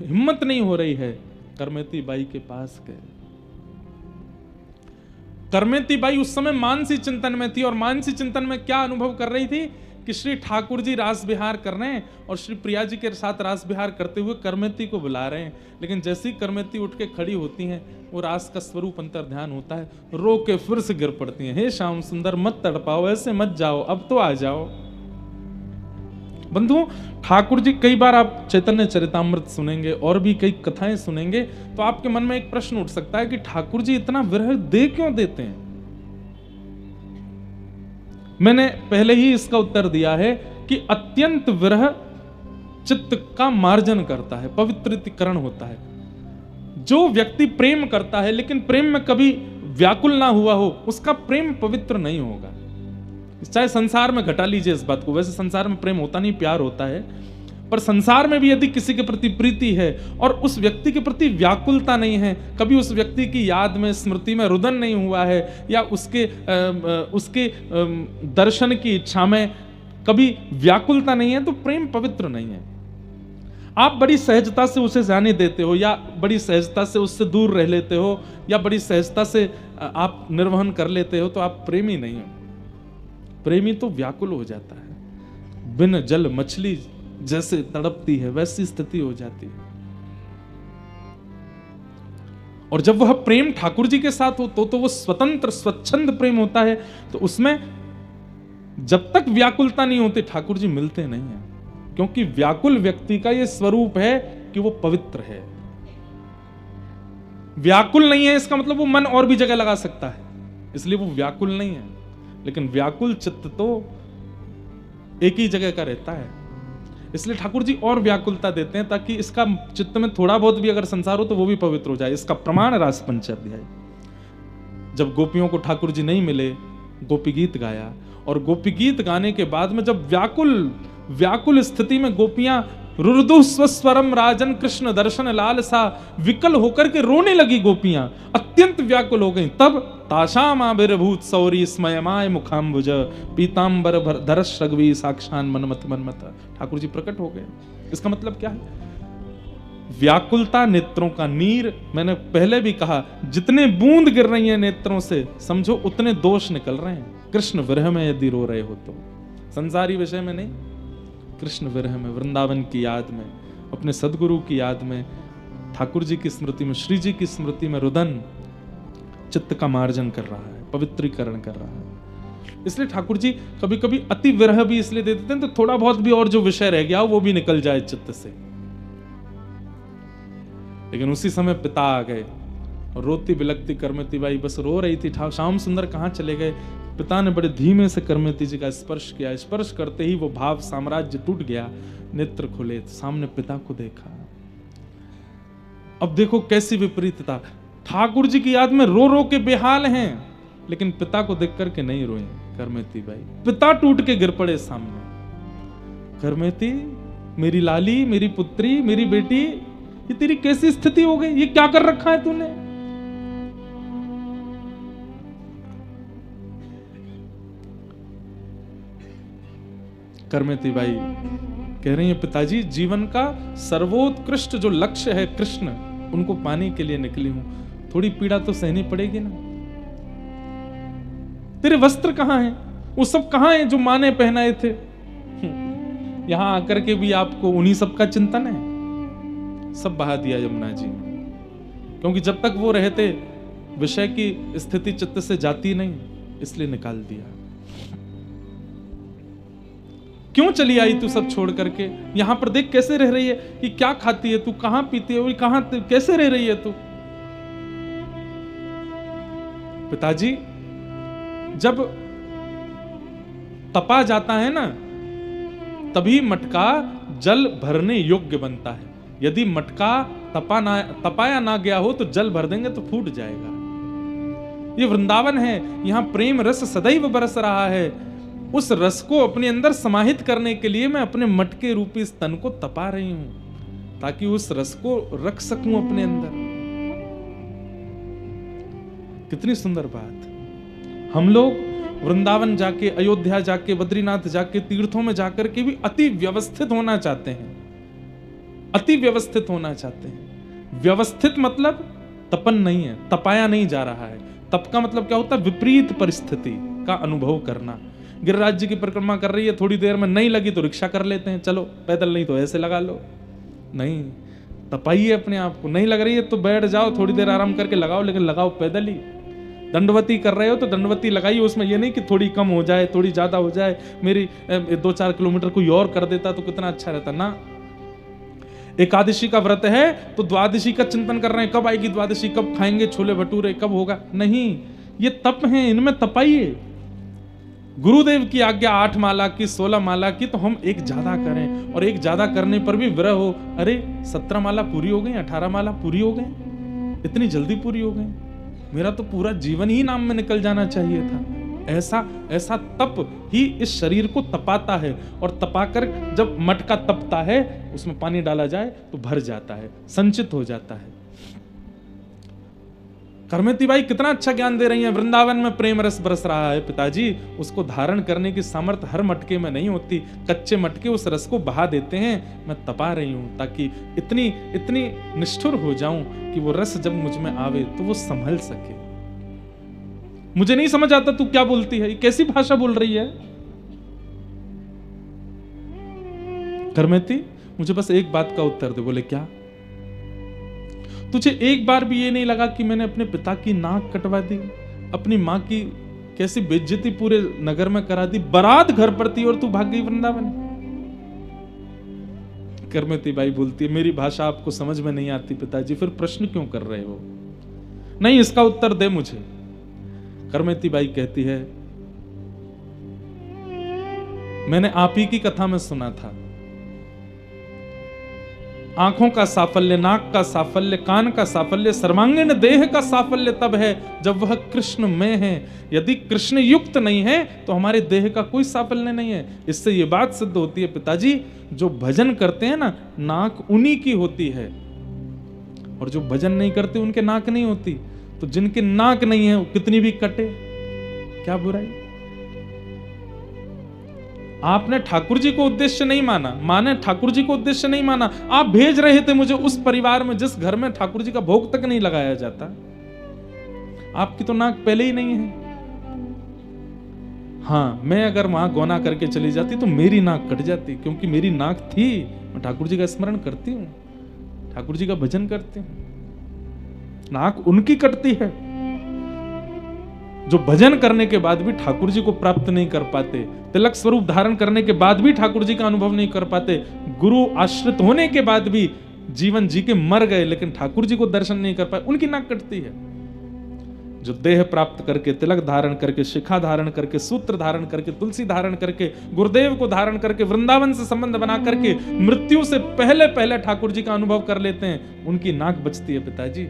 हिम्मत नहीं हो रही है, करमेती बाई के पास गए। करमेती बाई उस समय मानसी चिंतन में थी, और मानसी चिंतन में क्या अनुभव कर रही थी कि श्री ठाकुर जी रास विहार कर रहे हैं और श्री प्रिया जी के साथ रास विहार करते हुए करमेती को बुला रहे हैं। लेकिन जैसी करमेती उठ के खड़ी होती हैं, वो रास का स्वरूप अंतर ध्यान होता है, रो के फिर से गिर पड़ती हैं, हे श्याम सुंदर मत तड़पाओ, ऐसे मत जाओ, अब तो आ जाओ। बंधुओं, ठाकुर जी कई बार आप चैतन्य चरितामृत सुनेंगे और भी कई कथाएं सुनेंगे तो आपके मन में एक प्रश्न उठ सकता है कि ठाकुर जी इतना विरह दे क्यों देते हैं। मैंने पहले ही इसका उत्तर दिया है कि अत्यंत विरह चित्त का मार्जन करता है, पवित्रीकरण होता है। जो व्यक्ति प्रेम करता है लेकिन प्रेम में कभी व्याकुल ना हुआ हो, उसका प्रेम पवित्र नहीं होगा। चाहे संसार में घटा लीजिए इस बात को, वैसे संसार में प्रेम होता नहीं, प्यार होता है, पर संसार में भी यदि किसी के प्रति प्रीति है और उस व्यक्ति के प्रति व्याकुलता नहीं है, कभी उस व्यक्ति की याद में स्मृति में रुदन नहीं हुआ है, या उसके दर्शन की इच्छा में कभी व्याकुलता नहीं है, तो प्रेम पवित्र नहीं है। आप बड़ी सहजता से उसे जाने देते हो, या बड़ी सहजता से उससे दूर रह लेते हो, या बड़ी सहजता से आप निर्वहन कर लेते हो, तो आप प्रेमी नहीं हो। प्रेमी तो व्याकुल हो जाता है, बिन जल मछली जैसे तड़पती है वैसी स्थिति हो जाती है। और जब वह प्रेम ठाकुर जी के साथ हो तो वो स्वतंत्र स्वच्छंद प्रेम होता है, तो उसमें जब तक व्याकुलता नहीं होती ठाकुर जी मिलते नहीं है, क्योंकि व्याकुल व्यक्ति का यह स्वरूप है कि वो पवित्र है। व्याकुल नहीं है इसका मतलब वो मन और भी जगह लगा सकता है, इसलिए वो व्याकुल नहीं है। लेकिन व्याकुल चित्त तो एक ही जगह का रहता है, इसलिए ठाकुर जी और व्याकुलता देते हैं ताकि इसका चित्त में थोड़ा बहुत भी अगर संसार हो तो वो भी पवित्र हो जाए। इसका प्रमाण रास पंचाध्याय, जब गोपियों को ठाकुर जी नहीं मिले, गोपी गीत गाया, और गोपी गीत गाने के बाद में जब व्याकुल स्थिति में गोपियां रुर्दु स्वस्वरम राजन कृष्ण दर्शन लाल सा विकल होकर के रोने लगी, गोपियां अत्यंत व्याकुल हो गईं, तब ताशाम आविर्भूत सौरी स्मयमाय मुखाम्बुज पीतांबर धरश रघवी साक्षान मनमत ठाकुर जी प्रकट हो गए। इसका मतलब क्या है? व्याकुलता नेत्रों का नीर, मैंने पहले भी कहा, जितने बूंद गिर रही हैं नेत्रों से समझो उतने दोष निकल रहे हैं। कृष्ण विरह में यदि रो रहे हो तो, संसारी विषय में नहीं, कृष्ण विरह में, वृंदावन की याद में, अपने सदगुरु की याद में, ठाकुर जी की स्मृति में, श्री जी की स्मृति में रुदन चित्त का मार्जन कर रहा है, पवित्रीकरण कर रहा है। इसलिए ठाकुर जी कभी कभी अति विरह भी इसलिए दे देते हैं तो थोड़ा बहुत भी और जो विषय रह गया वो भी निकल जाए चित्त से। लेकिन उसी समय पिता आ गए और रोती बिलखती करमती बाई बस रो रही थी। श्याम सुंदर कहाँ चले गए? पिता ने बड़े धीमे से करमती जी का स्पर्श किया। स्पर्श करते ही वो भाव साम्राज्य टूट गया। नेत्र खुले, सामने पिता को देखा। अब देखो कैसी विपरीतता। ठाकुर जी की याद में रो रो के बेहाल हैं, लेकिन पिता को देख करके नहीं रोए करमती बाई। पिता टूट के गिर पड़े सामने। करमती, मेरी लाली, मेरी पुत्री, मेरी बेटी, ये तेरी कैसी स्थिति हो गई? ये क्या कर रखा है तूने? करमती बाई कह रही है, पिताजी जीवन का सर्वोत्कृष्ट जो लक्ष्य है कृष्ण, उनको पाने के लिए निकली हूं। थोड़ी पीड़ा तो सहनी पड़ेगी ना। तेरे वस्त्र कहां हैं? वो सब कहां हैं जो मां ने पहनाए थे? यहां आकर के भी आपको उन्हीं सब का चिंतन है। सब बहा दिया यमुना जी में, क्योंकि जब तक वो रहते विषय की स्थिति चित्त से जाती नहीं, इसलिए निकाल दिया। क्यों चली आई तू सब छोड़ करके? यहां पर देख कैसे रह रही है, कि क्या खाती है तू, कहां पीती है, कहां कैसे रह रही है तू? पिताजी जब तपा जाता है ना, तभी मटका जल भरने योग्य बनता है। यदि मटका तपाया ना गया हो तो जल भर देंगे तो फूट जाएगा। ये वृंदावन है, यहां प्रेम रस सदैव बरस रहा है। उस रस को अपने अंदर समाहित करने के लिए मैं अपने मटके रूपी स्तन को तपा रही हूं, ताकि उस रस को रख सकूं अपने अंदर। कितनी सुंदर बात। हम लोग वृंदावन जाके, अयोध्या जाके, बद्रीनाथ जाके, तीर्थों में जाकर के भी अति व्यवस्थित होना चाहते हैं। अति व्यवस्थित होना चाहते हैं। व्यवस्थित मतलब तपन नहीं है, तपाया नहीं जा रहा है। तप का मतलब क्या होता है? विपरीत परिस्थिति का अनुभव करना। गिरिराज जी की परिक्रमा कर रही है, थोड़ी देर में नहीं लगी तो रिक्शा कर लेते हैं, चलो पैदल नहीं तो ऐसे लगा लो। नहीं, तपाइए अपने आप को। नहीं लग रही है तो बैठ जाओ, थोड़ी देर आराम करके लगाओ, लेकिन लगाओ पैदल ही। दंडवती कर रहे हो तो दंडवती लगाइए, उसमें ये नहीं कि थोड़ी कम हो जाए, थोड़ी ज्यादा हो जाए, मेरी 2-4 किलोमीटर कोई और कर देता तो कितना अच्छा रहता ना। एकादशी का व्रत है तो द्वादशी का चिंतन कर रहे हैं, कब आएगी द्वादशी, कब खाएंगे छोले भटूरे, कब होगा। नहीं, ये तप है, इनमें तपाइए। गुरुदेव की आज्ञा 8 माला की, 16 माला की, तो हम एक ज्यादा करें। और एक ज्यादा करने पर भी विरह हो, अरे 17 माला पूरी हो गई, 18 माला पूरी हो गई, इतनी जल्दी पूरी हो गई, मेरा तो पूरा जीवन ही नाम में निकल जाना चाहिए था। ऐसा तप ही इस शरीर को तपाता है। और तपाकर जब मटका तपता है, उसमें पानी डाला जाए तो भर जाता है, संचित हो जाता है। करमती बाई कितना अच्छा ज्ञान दे रही हैं। वृंदावन में प्रेम रस बरस रहा है पिताजी, उसको धारण करने की सामर्थ्य हर मटके में नहीं होती। कच्चे मटके उस रस को बहा देते हैं। मैं तपा रही हूं ताकि इतनी निष्ठुर हो जाऊं कि वो रस जब मुझ में आवे तो वो संभल सके। मुझे नहीं समझ आता तू क्या बोलती है, ये कैसी भाषा बोल रही है? करमती, मुझे बस एक बात का उत्तर दे। बोले क्या? तुझे एक बार भी ये नहीं लगा कि मैंने अपने पिता की नाक कटवा दी, अपनी मां की कैसी बेइज्जती पूरे नगर में करा दी, बारात घर पर थी और तू भाग गई वृंदावन? करमती बाई बोलती है, मेरी भाषा आपको समझ में नहीं आती पिताजी, फिर प्रश्न क्यों कर रहे हो? नहीं, इसका उत्तर दे मुझे। करमती बाई कहती है, मैंने आप ही की कथा में सुना था, आंखों का साफल्य, नाक का साफल्य, कान का साफल्य, सर्वांगीण देह का साफल्य तब है जब वह कृष्ण में है। यदि कृष्ण युक्त नहीं है तो हमारे देह का कोई साफल्य नहीं है। इससे यह बात सिद्ध होती है पिताजी, जो भजन करते हैं ना, नाक उन्हीं की होती है, और जो भजन नहीं करते उनके नाक नहीं होती। तो जिनके नाक नहीं है वो कितनी भी कटे, क्या बुराई? आपने ठाकुर जी को उद्देश्य नहीं माना, माने ठाकुर जी को उद्देश्य नहीं माना। आप भेज रहे थे मुझे उस परिवार में जिस घर में ठाकुर जी का भोग तक नहीं लगाया जाता। आपकी तो नाक पहले ही नहीं है। हाँ, मैं अगर वहां गौना करके चली जाती तो मेरी नाक कट जाती, क्योंकि मेरी नाक थी। मैं ठाकुर जी का स्मरण करती हूँ, ठाकुर जी का भजन करती हूँ। नाक उनकी कटती है जो भजन करने के बाद भी ठाकुर जी को प्राप्त नहीं कर पाते, तिलक स्वरूप धारण करने के बाद भी ठाकुर जी का अनुभव नहीं कर पाते, गुरु आश्रित होने के बाद भी जीवन जी के मर गए लेकिन ठाकुर जी को दर्शन नहीं कर पाए, उनकी नाक कटती है। जो देह प्राप्त करके, तिलक धारण करके, शिखा धारण करके, सूत्र धारण करके, तुलसी धारण करके, गुरुदेव को धारण करके, वृंदावन से संबंध बना करके मृत्यु से पहले पहले ठाकुर जी का अनुभव कर लेते हैं, उनकी नाक बचती है पिताजी।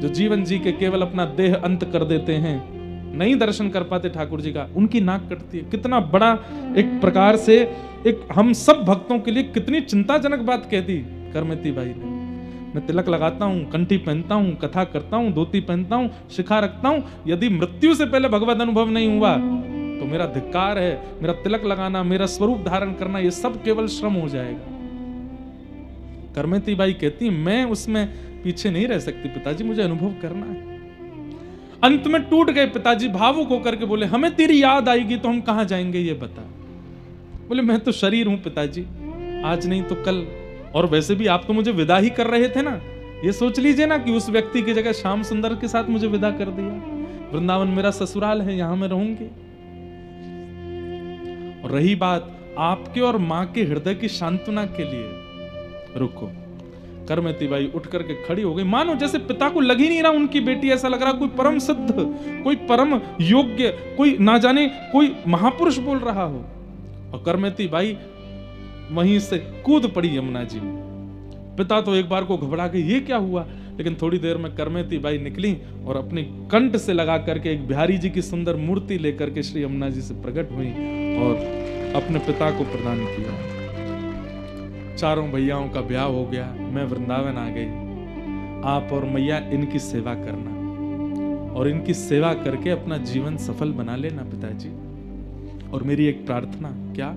जो जीवन जी के केवल अपना देह अंत कर देते हैं, नहीं दर्शन कर पाते ठाकुर जी का, उनकी नाक कटती है। कितना बड़ा एक प्रकार से एक हम सब भक्तों के लिए कितनी चिंताजनक बात कह दी करमेती भाई ने। मैं तिलक लगाता हूं, कंठी पहनता हूं, कथा करता हूं, धोती पहनता हूं, शिखा रखता हूं, यदि मृत्यु से पहले भगवत अनुभव नहीं हुआ तो मेरा धिक्कार है। मेरा तिलक लगाना, मेरा स्वरूप धारण करना, ये सब केवल श्रम हो जाएगा। करमेती बाई कहती मैं उसमें पीछे नहीं रह सकती पिताजी, मुझे अनुभव करना है। अंत में टूट गए पिताजी, भावुक होकर के बोले हमें तेरी याद आएगी तो हम कहां जाएंगे ये बता। बोले मैं तो शरीर हूं पिताजी, आज नहीं तो कल। और वैसे भी आप तो मुझे विदा ही कर रहे थे ना, ये सोच लीजिए ना कि उस व्यक्ति की जगह श्याम सुंदर के साथ मुझे विदा कर दिया। वृंदावन मेरा ससुराल है, यहां मैं रहूंगी। और रही बात आपके और मां के हृदय की सांत्वना के लिए, रुको। करमेती बाई उठ करके खड़ी हो गई, मानो जैसे पिता को लग ही नहीं रहा उनकी बेटी, ऐसा लग रहा कोई परम सिद्ध, कोई परम योग्य, कोई ना जाने कोई महापुरुष बोल रहा हो। और करमेती बाई वहीं से कूद पड़ी यमुना जी में। पिता तो एक बार को घबरा गए, ये क्या हुआ। लेकिन थोड़ी देर में करमेती बाई निकली और अपनी कंठ से लगा करके एक बिहारी जी की सुंदर मूर्ति लेकर के श्री यमुना जी से प्रकट हुई और अपने पिता को प्रदान किया। चारों भैयाओं का ब्याह हो गया, मैं वृंदावन आ गई। आप और मैया इनकी सेवा करना और इनकी सेवा करके अपना जीवन सफल बना लेना पिताजी। और मेरी एक प्रार्थना, क्या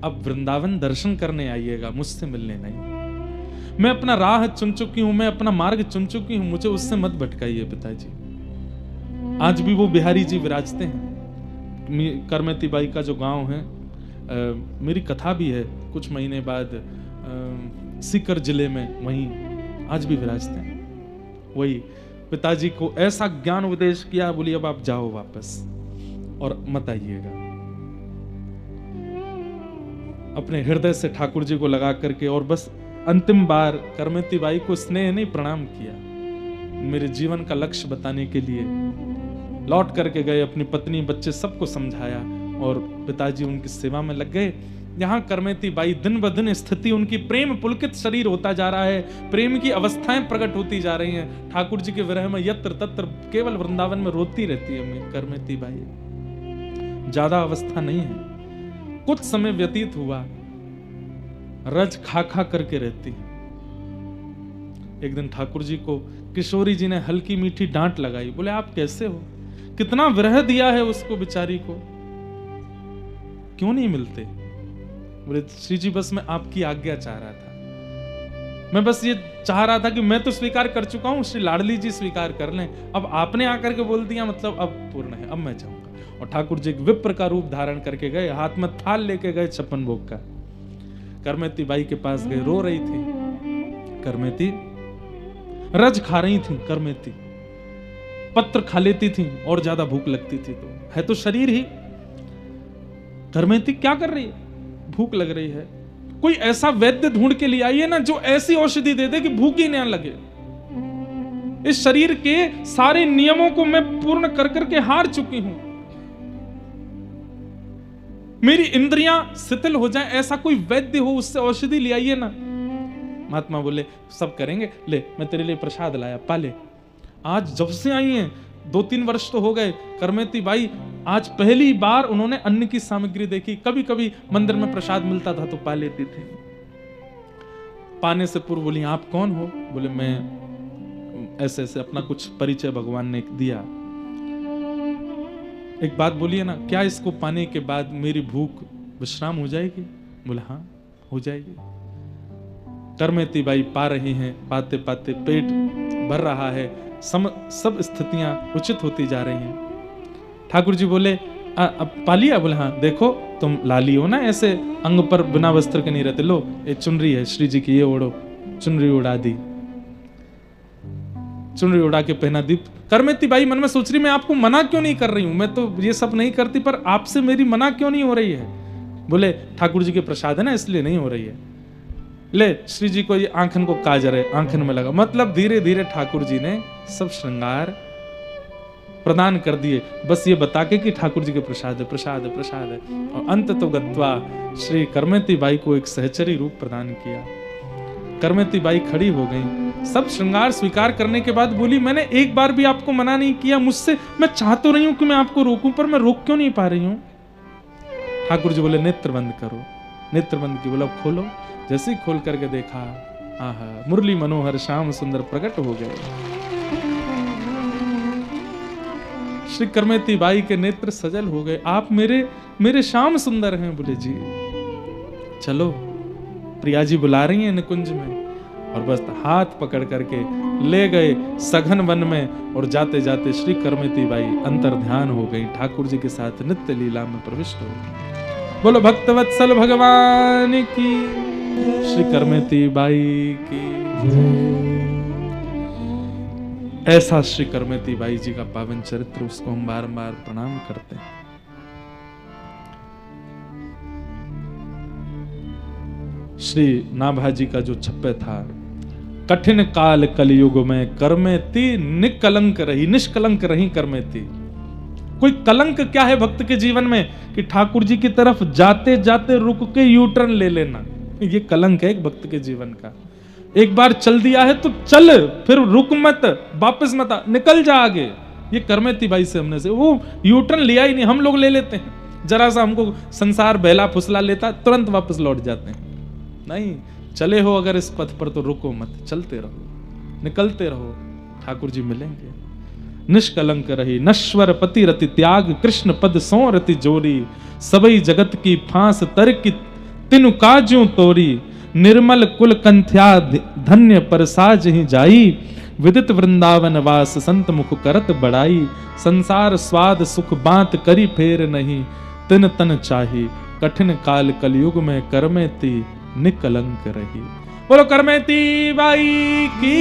अब वृंदावन दर्शन करने आइएगा, मुझसे मिलने नहीं। मैं अपना राह चुन चुकी हूं, मैं अपना मार्ग चुन चुकी हूं, मुझे उससे मत भटकाइए पिताजी। आज भी वो बिहारी जी विराजते हैं। करमेती बाई का जो गांव है, मेरी कथा भी है कुछ महीने बाद सीकर जिले में, वहीं आज भी विराजते हैं। वही पिताजी को ऐसा ज्ञान उपदेश किया, बोली अब आप जाओ वापस और मत आइएगा। अपने हृदय से ठाकुर जी को लगा करके और बस अंतिम बार करमेती बाई को स्नेह नहीं प्रणाम किया, मेरे जीवन का लक्ष्य बताने के लिए लौट करके गए। अपनी पत्नी बच्चे सबको समझाया और पिताजी उनकी सेवा में लग गए। यहाँ करमेती बाई दिन ब दिन स्थिति उनकी, प्रेम पुलकित शरीर होता जा रहा है, प्रेम की अवस्थाएं प्रकट होती जा रही हैं। ठाकुर जी के विरह में यत्र तत्र केवल वृंदावन में रोती रहती है करमेती बाई। ज्यादा अवस्था नहीं है, कुछ समय व्यतीत हुआ, रज खा खा करके रहती है। एक दिन ठाकुर जी को किशोरी जी ने हल्की मीठी डांट लगाई, बोले आप कैसे हो, कितना विरह दिया है उसको बेचारी को, क्यों नहीं मिलते। बोले श्री जी बस मैं आपकी आज्ञा चाह रहा था, मैं बस ये चाह रहा था कि मैं तो स्वीकार कर चुका हूं, श्री लाडली जी स्वीकार कर लें, अब आपने आकर के बोल दिया मतलब अब पूर्ण है, अब मैं जाऊंगा। और ठाकुर जी एक विप्र का रूप धारण करके गए, हाथ में थाल लेके गए 56 भोग का। करमेती बाई के पास गए, रो रही थी करमेती, रज खा रही थी करमेती, पत्र खा लेती थी और ज्यादा भूख लगती थी, तो है तो शरीर ही। करमेती क्या कर रही है, भूख लग रही है, कोई ऐसा वैद्य ढूंढ के लिए आइए ना जो ऐसी औषधि दे दे कि भूख ही ना लगे। इस शरीर के सारे नियमों को मैं पूर्ण कर करके हार चुकी हूं, मेरी इंद्रियां शिथिल हो जाए, ऐसा कोई वैद्य हो उससे औषधि ले आइए ना। महात्मा बोले सब करेंगे, ले मैं तेरे लिए प्रसाद लाया, पाले। आज जब से आई हैं 2-3 वर्ष तो हो गए, करमेती बाई आज पहली बार उन्होंने अन्न की सामग्री देखी। कभी कभी मंदिर में प्रसाद मिलता था तो पा लेती थी। पाने से पूर्व बोली आप कौन हो, बोले मैं ऐसे ऐसे, अपना कुछ परिचय भगवान ने दिया। एक बात बोलिए ना, क्या इसको पाने के बाद मेरी भूख विश्राम हो जाएगी, बोले हाँ हो जाएगी। करमेती बाई पा रही हैं, पाते पाते पेट भर रहा है, सब स्थितियां उचित होती जा रही हैं। ठाकुर जी बोले अब पा लिया, बोले हाँ देखो तुम लाली हो ना, ऐसे अंग पर बिना वस्त्र के नहीं रहते, लो ये चुनरी है श्री जी की, ये ओढ़ो। चुनरी उड़ा दी, चुनरी उड़ा के पहना दी। करमेती बाई मन में सोच रही मैं आपको मना क्यों नहीं कर रही हूं, मैं तो ये सब नहीं करती, पर आपसे मेरी मना क्यों नहीं हो रही है। बोले ठाकुर जी के प्रसाद है ना इसलिए नहीं हो रही है। ले श्री जी को ये आंखन को काजर है, आंखन में लगा, मतलब धीरे धीरे ठाकुर जी ने सब श्रृंगार प्रदान कर दिए, बस ये बता के कि ठाकुर जी के प्रसाद है, प्रसाद है, प्रसाद है। और अंत तो गत्वा श्री करमेती बाई को एक सहचरी रूप प्रदान किया। करमेती बाई खड़ी हो गई, सब श्रृंगार स्वीकार करने के बाद बोली, मैंने एक बार भी आपको मना नहीं किया, मुझसे मैं चाह तो रही हूं कि मैं आपको रोकूं, पर मैं रोक क्यों नहीं पा रही हूं। ठाकुर जी बोले नेत्र बंद करो, नेत्र बंद की, बोला खोलो। जैसे ही खोल करके देखा, आहा, मुरली मनोहर श्याम सुंदर प्रकट हो गए। श्री करमेती बाई के नेत्र सजल हो गए, आप मेरे श्याम सुंदर हैं। बोले जी चलो, प्रिया जी बुला रही हैं निकुंज में। और बस हाथ पकड़ करके ले गए सघन वन में, और जाते जाते श्री करमेती बाई अंतर ध्यान हो गई, ठाकुर जी के साथ नित्य लीला में प्रविष्ट हो गई। बोलो भक्तवत्सल भगवान की, श्री करमेती बाई की। ऐसा श्री करमेती बाई जी का पावन चरित्र, उसको हम बार-बार प्रणाम करते हैं। श्री नाभाजी का जो छप्पे था, कठिन काल कलयुग में करमेती निकलंक रही, निष्कलंक रही करमेती। कोई कलंक क्या है भक्त के जीवन में कि ठाकुर जी की तरफ जाते जाते रुक के यू टर्न ले लेना, ये कलंक है एक भक्त के जीवन का। एक बार चल दिया है तो चल, फिर रुक मत, वापस मत आ, निकल जा आगे। ये करमेती बाई से हमने से वो यू टर्न लिया ही नहीं, हम लोग ले लेते हैं, जरा सा हमको संसार बहला फुसला लेता, तुरंत वापस लौट जाते हैं। नहीं, चले हो अगर इस पथ पर तो रुको मत, चलते रहो, निकलते रहो, ठाकुर जी मिलेंगे। निष्कलंक रही नश्वर पति रति त्याग, कृष्ण पद सो रति जोरी, सबई जगत की फांस तर की तिनु काज्यों तोरी, निर्मल कुल कंथ्या धन्य परसाज ही जाई, विदित वृंदावन वास संत मुख करत बड़ाई, संसार स्वाद सुख बात करी फेर नहीं, तिन तन चाही, कठिन काल कलयुग में करमेती निकलंक रही। बोलो करमेती बाई की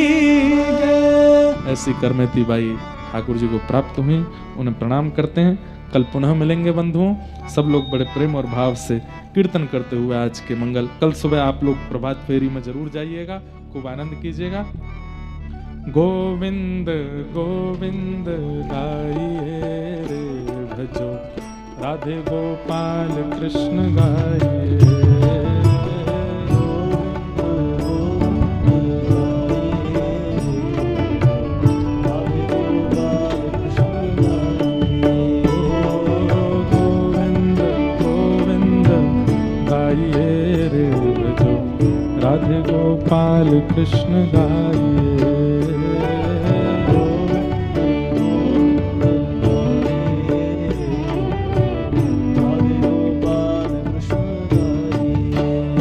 जय। ऐसी करमेती बाई ठाकुर जी को प्राप्त हुई, उन्हें प्रणाम करते हैं। कल पुनः मिलेंगे बंधुओं, सब लोग बड़े प्रेम और भाव से कीर्तन करते हुए आज के मंगल। कल सुबह आप लोग प्रभात फेरी में जरूर जाइएगा, खूब आनंद कीजिएगा। गोविंद गोविंद गाइए रे भजो, राधे गोपाल कृष्ण गाइए। राधे गोपाल कृष्ण गाइए।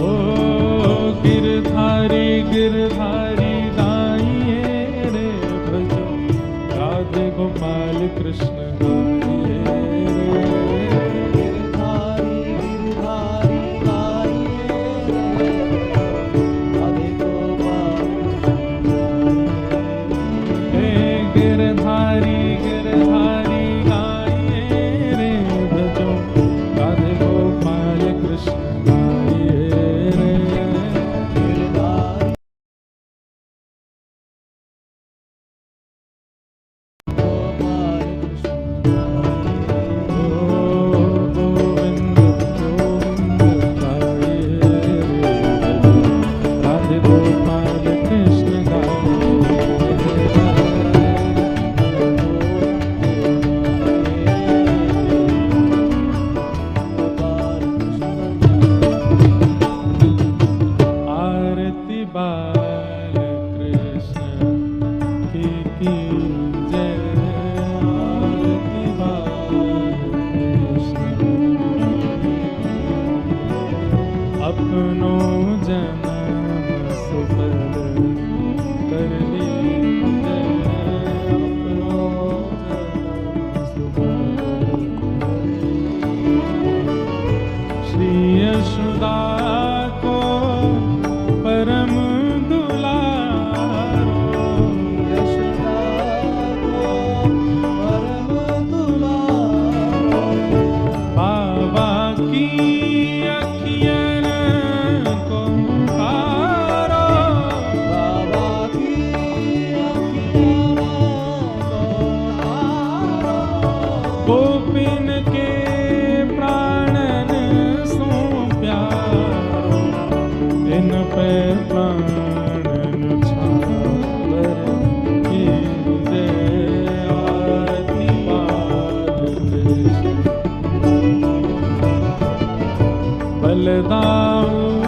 ओ गिरधारी गिरधारी गाइए रे भजो, राधे गोपाल कृष्ण बलदाऊ